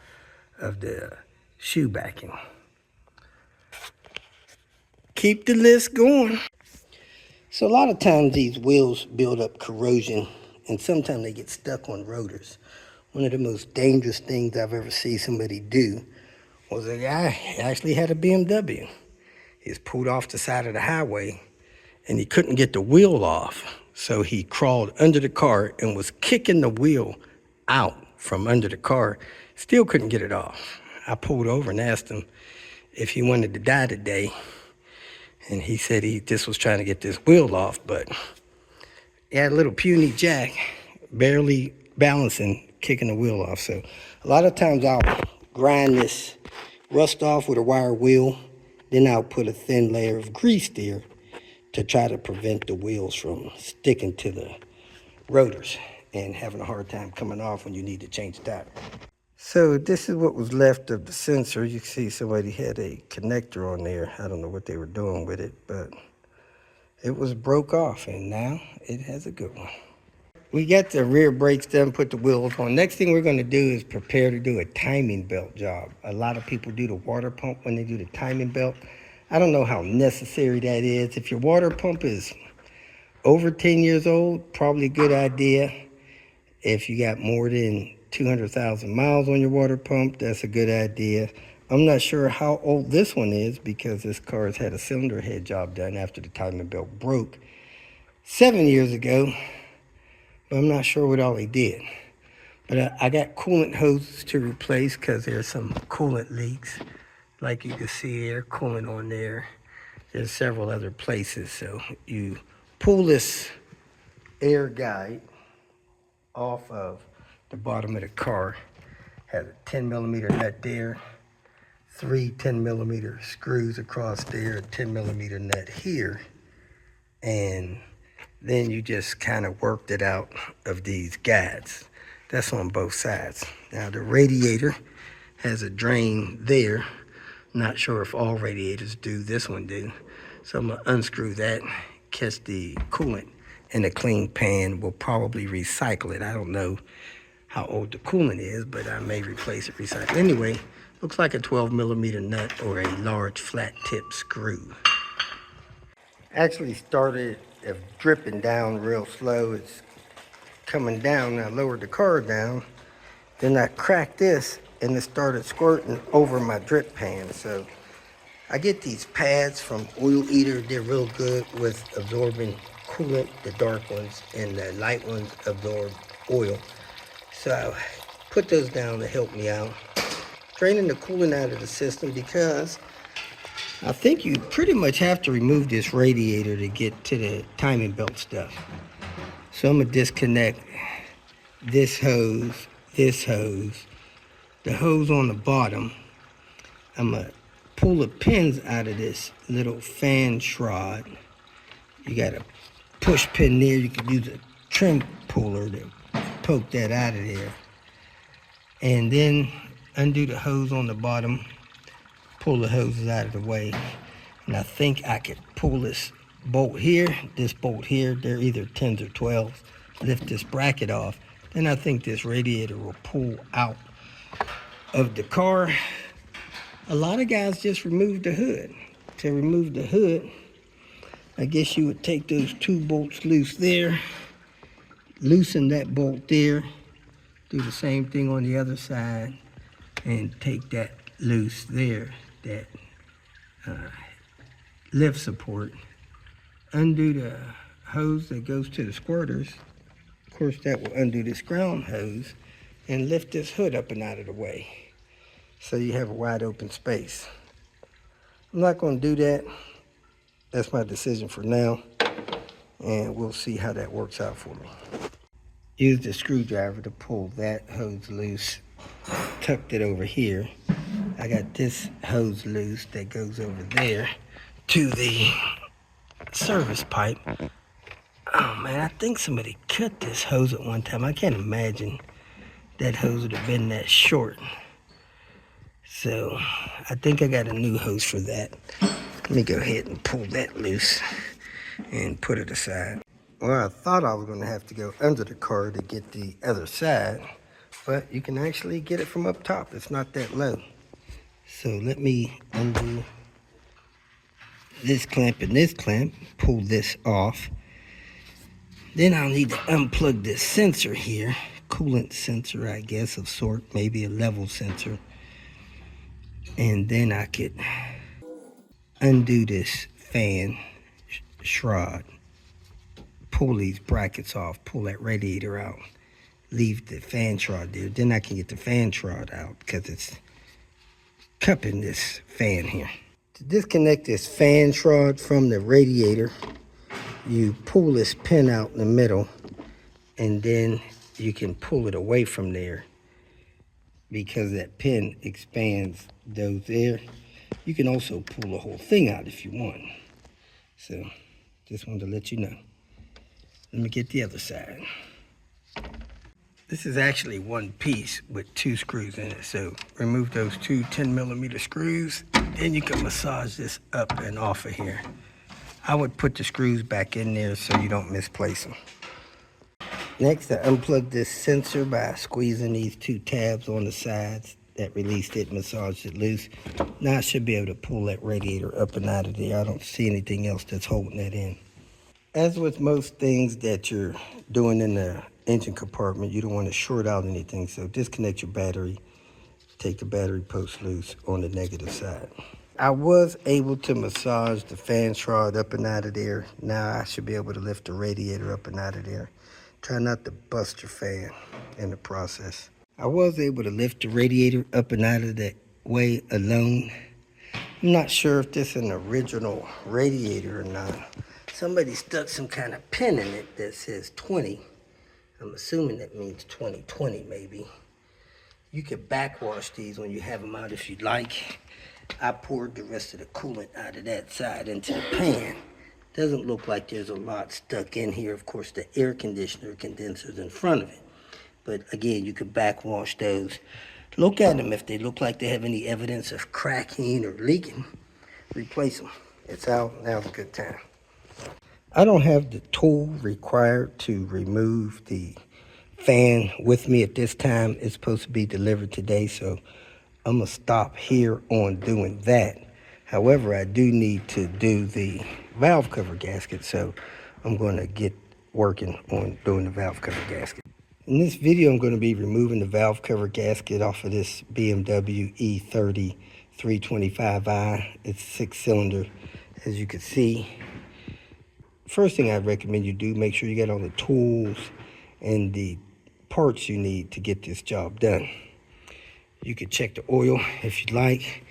of the shoe backing. Keep the list going. So a lot of times these wheels build up corrosion, and sometimes they get stuck on rotors. One of the most dangerous things I've ever seen somebody do was a guy actually had a BMW. He was pulled off the side of the highway, and he couldn't get the wheel off. So he crawled under the car and was kicking the wheel out from under the car. Still couldn't get it off. I pulled over and asked him if he wanted to die today. And he said he just was trying to get this wheel off, but he had a little puny jack, barely balancing, kicking the wheel off. So a lot of times I'll grind this rust off with a wire wheel, then I'll put a thin layer of grease there to try to prevent the wheels from sticking to the rotors and having a hard time coming off when you need to change the tire. So this is what was left of the sensor. You can see somebody had a connector on there. I don't know what they were doing with it, but it was broke off, and now it has a good one. We got the rear brakes done, put the wheels on. Next thing we're going to do is prepare to do a timing belt job. A lot of people do the water pump when they do the timing belt. I don't know how necessary that is. If your water pump is over 10 years old, probably a good idea. If you got more than 200,000 miles on your water pump, that's a good idea. I'm not sure how old this one is because this car has had a cylinder head job done after the timing belt broke 7 years ago, but I'm not sure what all they did. But I got coolant hoses to replace because there's some coolant leaks. Like you can see air coolant on there. There's several other places. So you pull this air guide off of the bottom of the car. Has a 10mm nut there, 3 10mm screws across there, a 10mm nut here, and then you just kind of worked it out of these guides. That's on both sides. Now the radiator has a drain there. Not sure if all radiators do. This one do. So I'm gonna unscrew that, catch the coolant in a clean pan. We'll probably recycle it. I don't know how old the coolant is, but I may replace it, recycle. Anyway, looks like a 12mm nut or a large flat tip screw. Actually started dripping down real slow. It's coming down. I lowered the car down. Then I cracked this and it started squirting over my drip pan. So I get these pads from Oil Eater. They're real good with absorbing coolant. The dark ones and the light ones absorb oil. So I put those down to help me out. Draining the coolant out of the system because I think you pretty much have to remove this radiator to get to the timing belt stuff. So I'm gonna disconnect this hose, the hose on the bottom. I'm gonna pull the pins out of this little fan shroud. You got a push pin there. You can use a trim puller to poke that out of there. And then undo the hose on the bottom, pull the hoses out of the way. And I think I could pull this bolt here, they're either 10s or 12s, lift this bracket off. Then I think this radiator will pull out of the car. A lot of guys just remove the hood. To remove the hood, I guess you would take those 2 bolts loose there, loosen that bolt there, do the same thing on the other side, and take that loose there, that lift support. Undo the hose that goes to the squirters. Of course, that will undo this ground hose and lift this hood up and out of the way so you have a wide open space. I'm not going to do that. That's my decision for now, and we'll see how that works out for me. Use the screwdriver to pull that hose loose. Tucked it over here. I got this hose loose that goes over there to the service pipe. Oh man, I think somebody cut this hose at one time. I can't imagine that hose would have been that short. So I think I got a new hose for that. Let me go ahead and pull that loose and put it aside. Well, I thought I was going to have to go under the car to get the other side, but you can actually get it from up top. It's not that low. So let me undo this clamp and this clamp, pull this off. Then I'll need to unplug this sensor here, coolant sensor, I guess, of sort, maybe a level sensor. And then I could undo this fan shroud, pull these brackets off, pull that radiator out, leave the fan shroud there. Then I can get the fan shroud out because it's cupping this fan here. To disconnect this fan shroud from the radiator, you pull this pin out in the middle, and then you can pull it away from there because that pin expands those there. You can also pull the whole thing out if you want. So just wanted to let you know. Let me get the other side. This is actually one piece with 2 screws in it. So remove those 2 10mm screws, then you can massage this up and off of here. I would put the screws back in there so you don't misplace them. Next, I unplugged this sensor by squeezing these 2 tabs on the sides that released it, massaged it loose. Now I should be able to pull that radiator up and out of there. I don't see anything else that's holding that in. As with most things that you're doing in the engine compartment, you don't want to short out anything, so disconnect your battery. Take the battery post loose on the negative side. I was able to massage the fan shroud up and out of there. Now I should be able to lift the radiator up and out of there. Try not to bust your fan in the process. I was able to lift the radiator up and out of that way alone. I'm not sure if this is an original radiator or not. Somebody stuck some kind of pin in it that says 20. I'm assuming that means 2020 maybe. You could backwash these when you have them out if you'd like. I poured the rest of the coolant out of that side into the pan. Doesn't look like there's a lot stuck in here. Of course, the air conditioner condenser's in front of it. But again, you could backwash those. Look at them. If they look like they have any evidence of cracking or leaking, replace them. It's out. Now's a good time. I don't have the tool required to remove the fan with me at this time. It's supposed to be delivered today, so I'm going to stop here on doing that. However, I do need to do the valve cover gasket, so I'm going to get working on doing the valve cover gasket. In this video, I'm going to be removing the valve cover gasket off of this BMW E30 325i. It's 6-cylinder, as you can see. First thing I'd recommend you do, make sure you got all the tools and the parts you need to get this job done. You can check the oil if you'd like,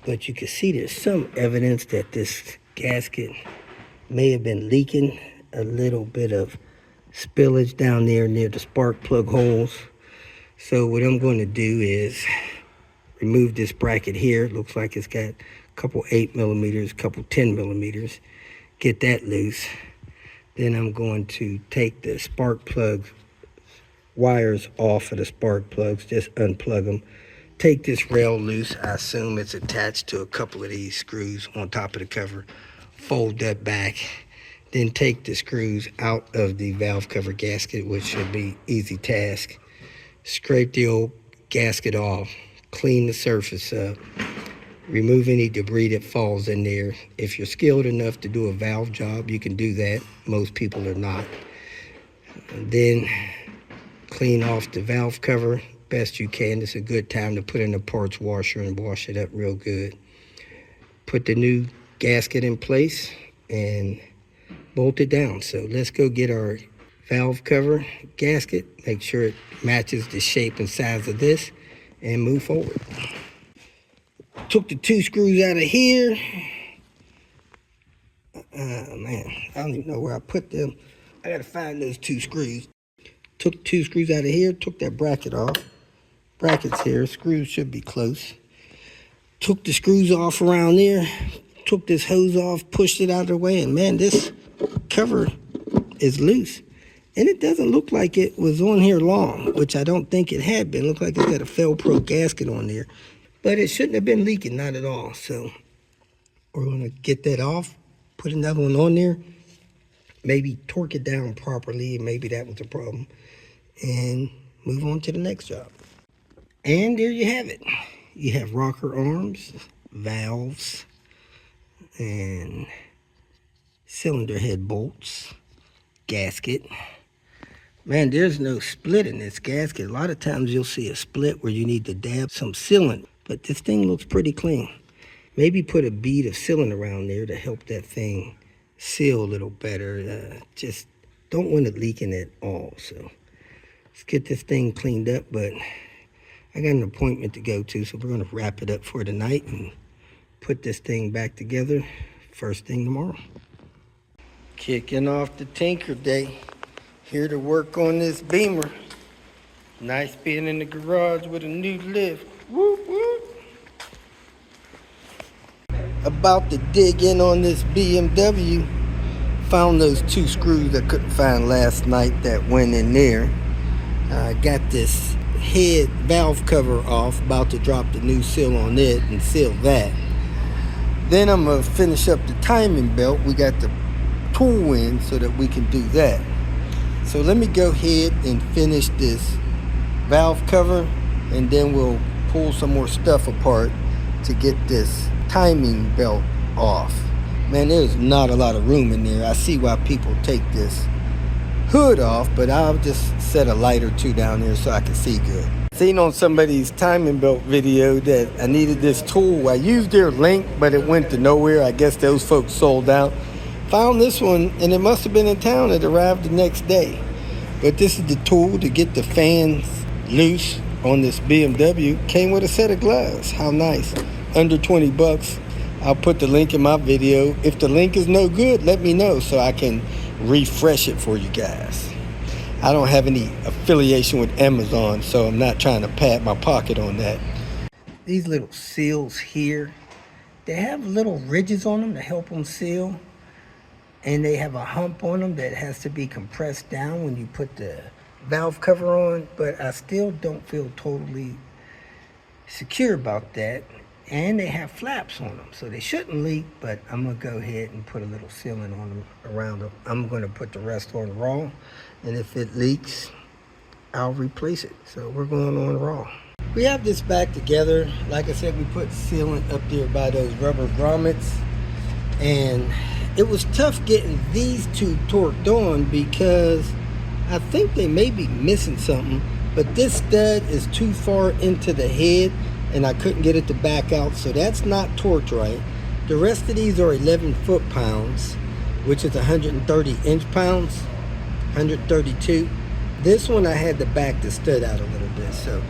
but you can see there's some evidence that this gasket may have been leaking. A little bit of spillage down there near the spark plug holes. So what I'm going to do is remove this bracket here. It looks like it's got a couple 8mm, a couple 10mm. Get that loose. Then I'm going to take the spark plug wires off of the spark plugs, just unplug them. Take this rail loose. I assume it's attached to a couple of these screws on top of the cover. Fold that back. Then take the screws out of the valve cover gasket, which should be easy task. Scrape the old gasket off. Clean the surface up. Remove any debris that falls in there. If you're skilled enough to do a valve job, you can do that. Most people are not. And then clean off the valve cover best you can. It's a good time to put in the parts washer and wash it up real good. Put the new gasket in place and bolt it down. So let's go get our valve cover gasket. Make sure it matches the shape and size of this and move forward. Took the 2 screws out of here. Man, I don't even know where I put them. I gotta find those 2 screws. Took 2 screws out of here, took that bracket off. Brackets here, screws should be close. Took the screws off around there, took this hose off, pushed it out of the way, and man, this cover is loose. And it doesn't look like it was on here long, which I don't think it had been. It looked like it's got a Felpro gasket on there. But it shouldn't have been leaking, not at all. So we're gonna get that off, put another one on there, maybe torque it down properly, and maybe that was the problem, and move on to the next job. And there you have it. You have rocker arms, valves, and cylinder head bolts, gasket. Man, there's no split in this gasket. A lot of times you'll see a split where you need to dab some sealant, but this thing looks pretty clean. Maybe put a bead of sealant around there to help that thing seal a little better. Just don't want it leaking at all. So let's get this thing cleaned up, but I got an appointment to go to, so we're gonna wrap it up for tonight and put this thing back together first thing tomorrow. Kicking off the Tinker Day. Here to work on this Beamer. Nice being in the garage with a new lift. Whoop, whoop. About to dig in on this BMW. Found those 2 screws I couldn't find last night that went in there. I got this head valve cover off. About to drop the new seal on it and seal that. Then I'm going to finish up the timing belt. We got the tool in so that we can do that. So let me go ahead and finish this valve cover, and then we'll pull some more stuff apart to get this timing belt off. Man, there's not a lot of room in there. I see why people take this hood off, but I'll just set a light or 2 down there so I can see good. Seen on somebody's timing belt video that I needed this tool. I used their link, but it went to nowhere. I guess those folks sold out. Found this one, and it must have been in town. It arrived the next day. But this is the tool to get the fans loose on this BMW. Came with a set of gloves. How nice. Under 20 bucks. I'll put the link in my video. If the link is no good, let me know so I can refresh it for you guys. I don't have any affiliation with Amazon, so I'm not trying to pad my pocket on that. These little seals here, they have little ridges on them to help them seal. And they have a hump on them that has to be compressed down when you put the valve cover on. But I still don't feel totally secure about that. And they have flaps on them, so they shouldn't leak, but I'm gonna go ahead and put a little sealing on them around them. I'm gonna put the rest on raw, and if it leaks, I'll replace it. So we're going on raw. We have this back together. Like I said, we put sealant up there by those rubber grommets, and it was tough getting these two torqued on because I think they may be missing something, but this stud is too far into the head and I couldn't get it to back out, so that's not torqued right. The rest of these are 11 foot-pounds, which is 130 inch-pounds, 132. This one I had to back the stud out a little bit, so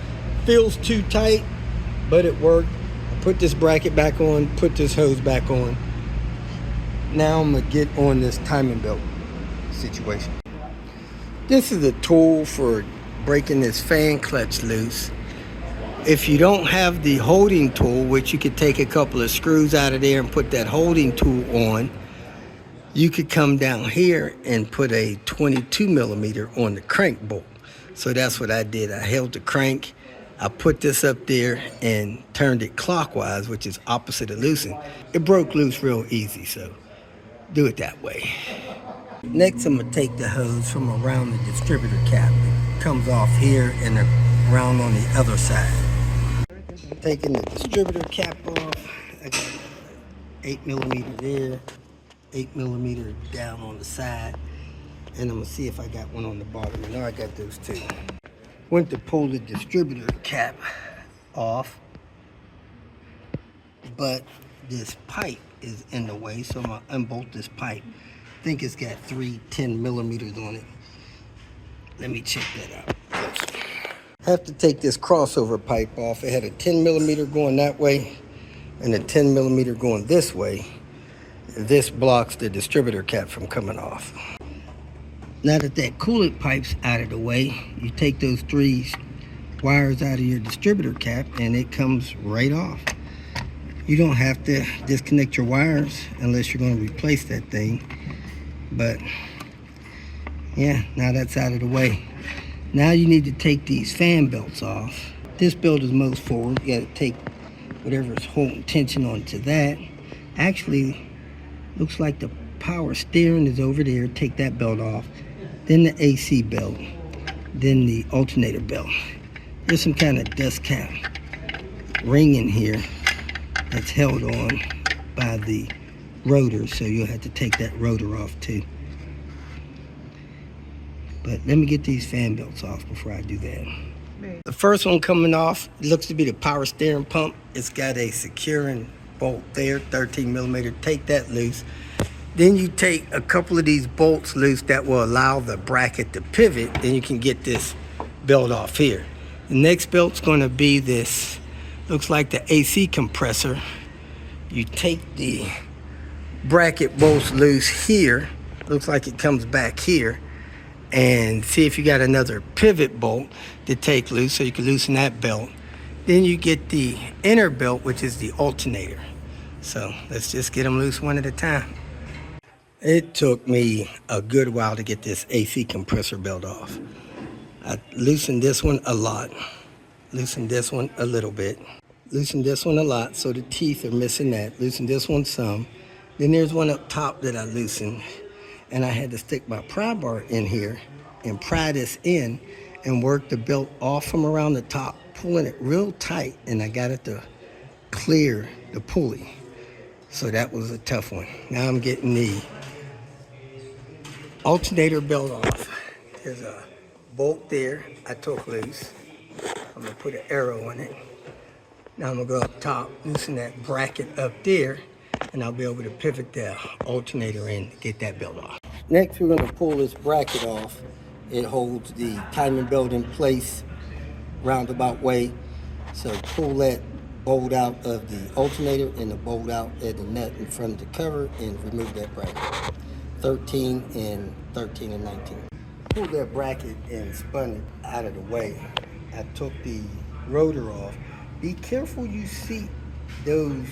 feels too tight, but it worked. I put this bracket back on, put this hose back on. Now I'm gonna get on this timing belt situation. This is a tool for breaking this fan clutch loose. If you don't have the holding tool, which you could take a couple of screws out of there and put that holding tool on, you could come down here and put a 22 millimeter on the crank bolt. So that's what I did. I held the crank, I put this up there and turned it clockwise, which is opposite of loosen. It broke loose real easy, so do it that way. Next, I'm gonna take the hose from around the distributor cap. It comes off here and around on the other side. Taking the distributor cap off, I got 8 millimeter there, 8 millimeter down on the side, and I'm gonna see if I got one on the bottom. I know I got those two. Went to pull the distributor cap off, but this pipe is in the way, so I'm gonna unbolt this pipe. I think it's got 3 10 millimeters on it. Let me check that out. Have to take this crossover pipe off. It had a 10 millimeter going that way and a 10 millimeter going this way. This blocks the distributor cap from coming off. Now that that coolant pipe's out of the way, you take those 3 wires out of your distributor cap and it comes right off. You don't have to disconnect your wires unless you're going to replace that thing. But yeah, now that's out of the way. Now you need to take these fan belts off. This belt is most forward. You got to take whatever's holding tension onto that. Actually, looks like the power steering is over there. Take that belt off. Then the AC belt. Then the alternator belt. There's some kind of dust cap ring in here that's held on by the rotor, so you'll have to take that rotor off too. But let me get these fan belts off before I do that. The first one coming off looks to be the power steering pump. It's got a securing bolt there, 13 millimeter. Take that loose. Then you take a couple of these bolts loose that will allow the bracket to pivot, and you can get this belt off here. The next belt's going to be this, looks like the AC compressor. You take the bracket bolts loose here, looks like it comes back here, and see if you got another pivot bolt to take loose so you can loosen that belt. Then you get the inner belt, which is the alternator. So let's just get them loose one at a time. It took me a good while to get this AC compressor belt off. I loosened this one a lot, loosened this one a little bit, loosened this one a lot, so the teeth are missing that, loosened this one some. Then there's one up top that I loosened, and I had to stick my pry bar in here and pry this in and work the belt off from around the top, pulling it real tight, and I got it to clear the pulley. So that was a tough one. Now I'm getting the alternator belt off. There's a bolt there I took loose. I'm gonna put an arrow in it. Now I'm gonna go up top, loosen that bracket up there, and I'll be able to pivot the alternator in to get that belt off. Next, we're gonna pull this bracket off. It holds the timing belt in place roundabout way. So pull that bolt out of the alternator and the bolt out at the nut in front of the cover and remove that bracket. 13 and 19. pulled that bracket and spun it out of the way. I took the rotor off. Be careful you seat those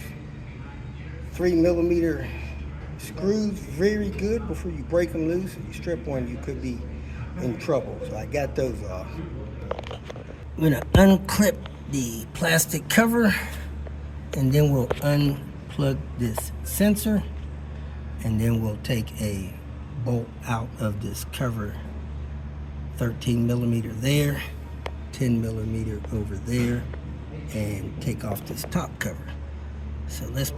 3mm screws very good before you break them loose. If you strip one, you could be in trouble. So I got those off. I'm gonna unclip the plastic cover, and then we'll unplug this sensor, and then we'll take a bolt out of this cover. 13mm there, 10mm over there, and take off this top cover. So let's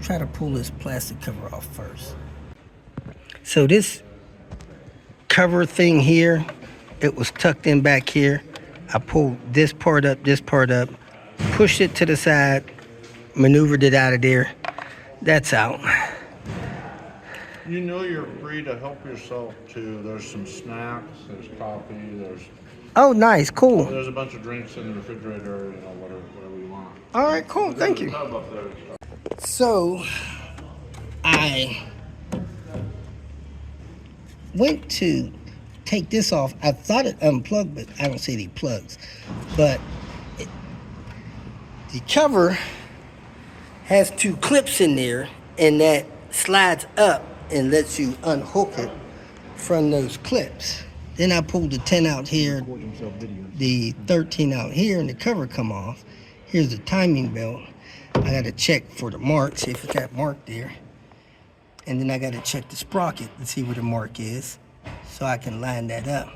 try to pull this plastic cover off first. So this cover thing here, it was tucked in back here. I pulled this part up, pushed it to the side, maneuvered it out of there. That's out. You know you're free to help yourself too. There's some snacks, there's coffee, Oh, nice, cool. there's a bunch of drinks in the refrigerator, you know, whatever you want. All right, cool, thank you. Tub up there. So I went to take this off. I thought it unplugged, but I don't see any plugs. But the cover has two clips in there, and that slides up and lets you unhook it from those clips. Then I pulled the 10 out here, the 13 out here, and the cover come off. Here's the timing belt. I gotta check for the mark, see if it's got marked there. And then I gotta check the sprocket and see where the mark is, so I can line that up.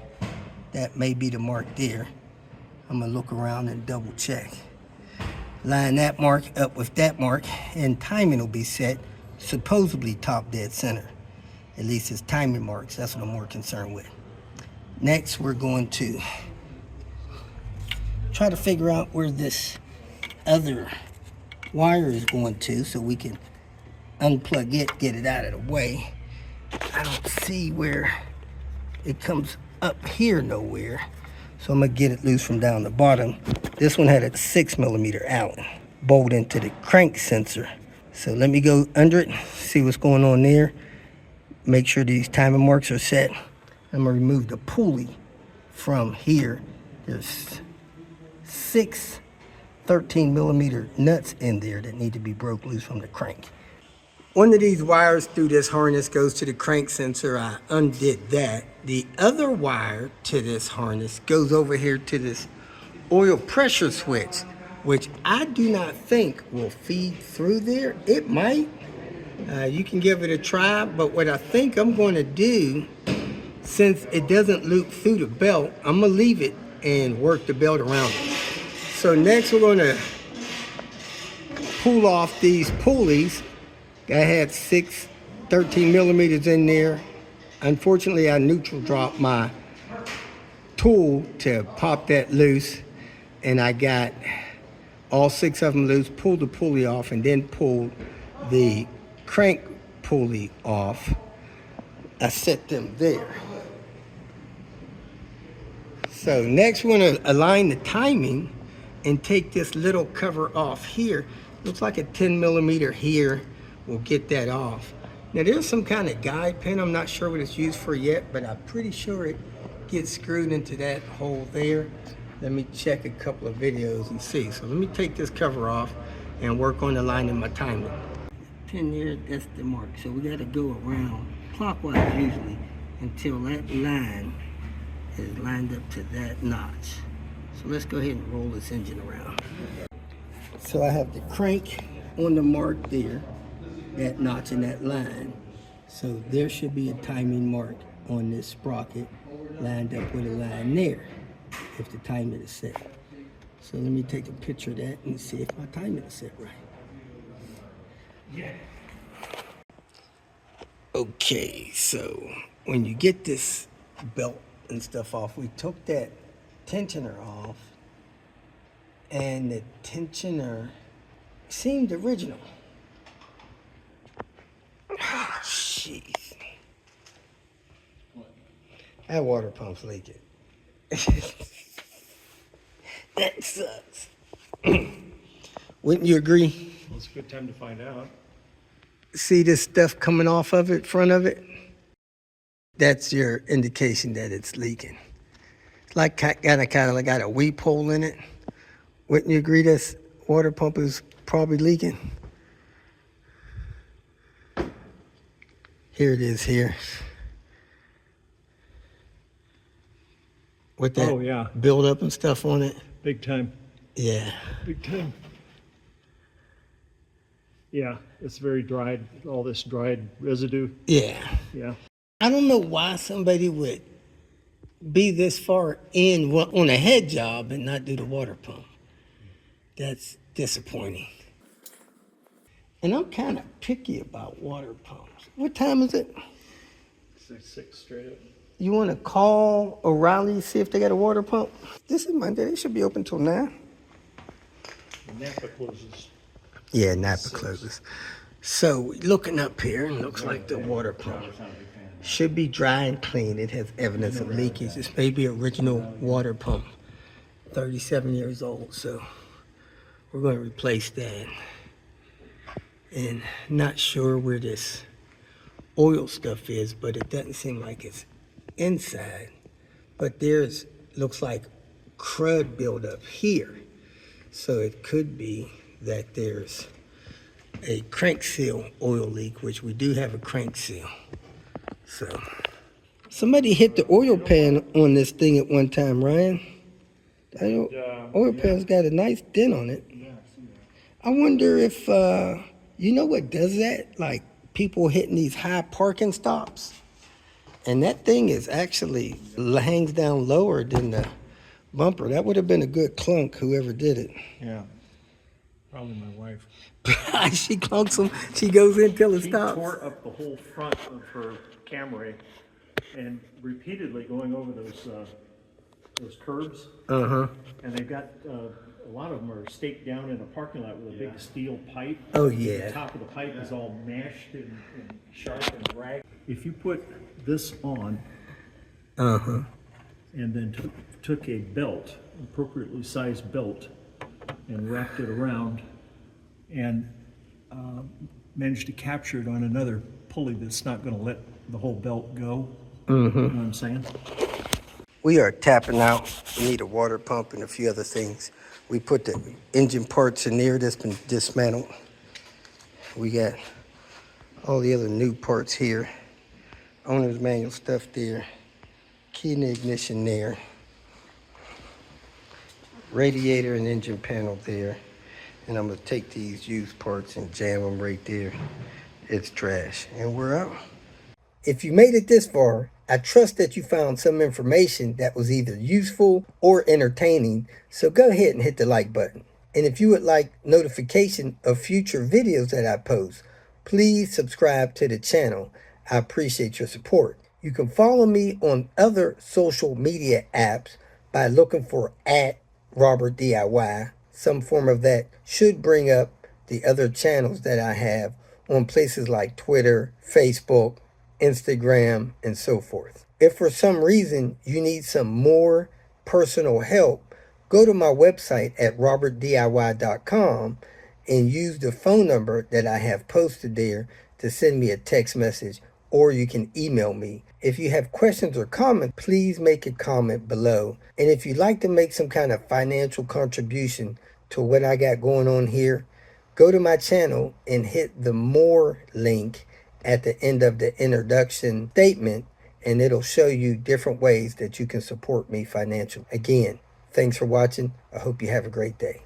That may be the mark there. I'm gonna look around and double check. Line that mark up with that mark, and timing will be set supposedly top dead center. At least it's timing marks, that's what I'm more concerned with. Next, we're going to try to figure out where this other wire is going to, so we can unplug it, get it out of the way. I don't see where it comes up here nowhere, so I'm gonna get it loose from down the bottom. This one had a 6mm Allen bolt into the crank sensor. So let me go under it, see what's going on there, make sure these timing marks are set. I'm gonna remove the pulley from here. There's 6 13mm nuts in there that need to be broke loose from the crank. One of these wires through this harness goes to the crank sensor. I undid that. The other wire to this harness goes over here to this oil pressure switch, which I do not think will feed through there. It might. You can give it a try, but what I think I'm going to do, since it doesn't loop through the belt, I'm going to leave it and work the belt around it. So next we're going to pull off these pulleys. I had 6 13mm in there. Unfortunately, I neutral dropped my tool to pop that loose, and I got all 6 of them loose, pulled the pulley off, and then pulled the crank pulley off. I set them there. So next we're going to align the timing and take this little cover off here. Looks like a 10mm here. We'll get that off. Now there's some kind of guide pin. I'm not sure what it's used for yet, but I'm pretty sure it gets screwed into that hole there. Let me check a couple of videos and see. So let me take this cover off and work on aligning my timing. Pin there, that's the mark. So we got to go around clockwise usually until that line is lined up to that notch. So let's go ahead and roll this engine around. So I have the crank on the mark there, that notch in that line. So there should be a timing mark on this sprocket lined up with a line there, if the timing is set. So let me take a picture of that and see if my timing is set right. Yeah. Okay, so when you get this belt and stuff off, we took that tensioner off, and the tensioner seemed original. Oh, jeez. That water pump's leaking. That sucks. Wouldn't you agree? Well, it's a good time to find out. See this stuff coming off of it, front of it? That's your indication that it's leaking. It's like kind of got a weep hole in it. Wouldn't you agree this water pump is probably leaking? Here it is here. With that Oh, yeah. buildup and stuff on it. Big time. Yeah. Big time. Yeah, it's very dried, all this dried residue. Yeah. Yeah. I don't know why somebody would be this far in on a head job and not do the water pump. That's disappointing. And I'm kind of picky about water pumps. What time is it? 6 straight up. You want to call O'Reilly, see if they got a water pump? This is Monday. They should be open till 9. Napa closes. Yeah, Napa closes. So looking up here, it looks like the water pump should be dry and clean. It has evidence of leakage. This may be original water pump, 37 years old. So we're going to replace that. And not sure where this oil stuff is, but it doesn't seem like it's inside. But there's, looks like crud buildup here. So it could be that there's a crank seal oil leak, which we do have a crank seal. So somebody hit the oil pan on this thing at one time, Ryan. Oil pan's got a nice dent on it. I wonder if, you know what does that? Like people hitting these high parking stops. And that thing is actually hangs down lower than the bumper. That would have been a good clunk, whoever did it. Yeah. Probably my wife. She clunks them. She goes in till it She stops. tore up the whole front of her Camry and repeatedly going over those curbs. Uh-huh. And they've got, a lot of them are staked down in a parking lot with a big steel pipe. Oh, yeah. The top of the pipe is all mashed and sharp and ragged. If you put this on Uh-huh. and then took a belt, appropriately sized belt, and wrapped it around and managed to capture it on another pulley that's not going to let the whole belt go. Mm-hmm. You know what I'm saying? We are tapping out. We need a water pump and a few other things. We put the engine parts in there that's been dismantled. We got all the other new parts here. Owner's manual stuff there. Key in the ignition there. Radiator and engine panel there. And I'm gonna take these used parts and jam them right there. It's trash. And we're out. If you made it this far, I trust that you found some information that was either useful or entertaining, so go ahead and hit the like button. And if you would like notification of future videos that I post, please subscribe to the channel. I appreciate your support. You can follow me on other social media apps by looking for @RobertDIY. Some form of that should bring up the other channels that I have on places like Twitter, Facebook, Instagram, and so forth. If for some reason you need some more personal help, go to my website at robertdiy.com and use the phone number that I have posted there to send me a text message, or you can email me. If you have questions or comments, please make a comment below. And if you'd like to make some kind of financial contribution to what I got going on here, go to my channel and hit the more link at the end of the introduction statement, and it'll show you different ways that you can support me financially. Again, thanks for watching. I hope you have a great day.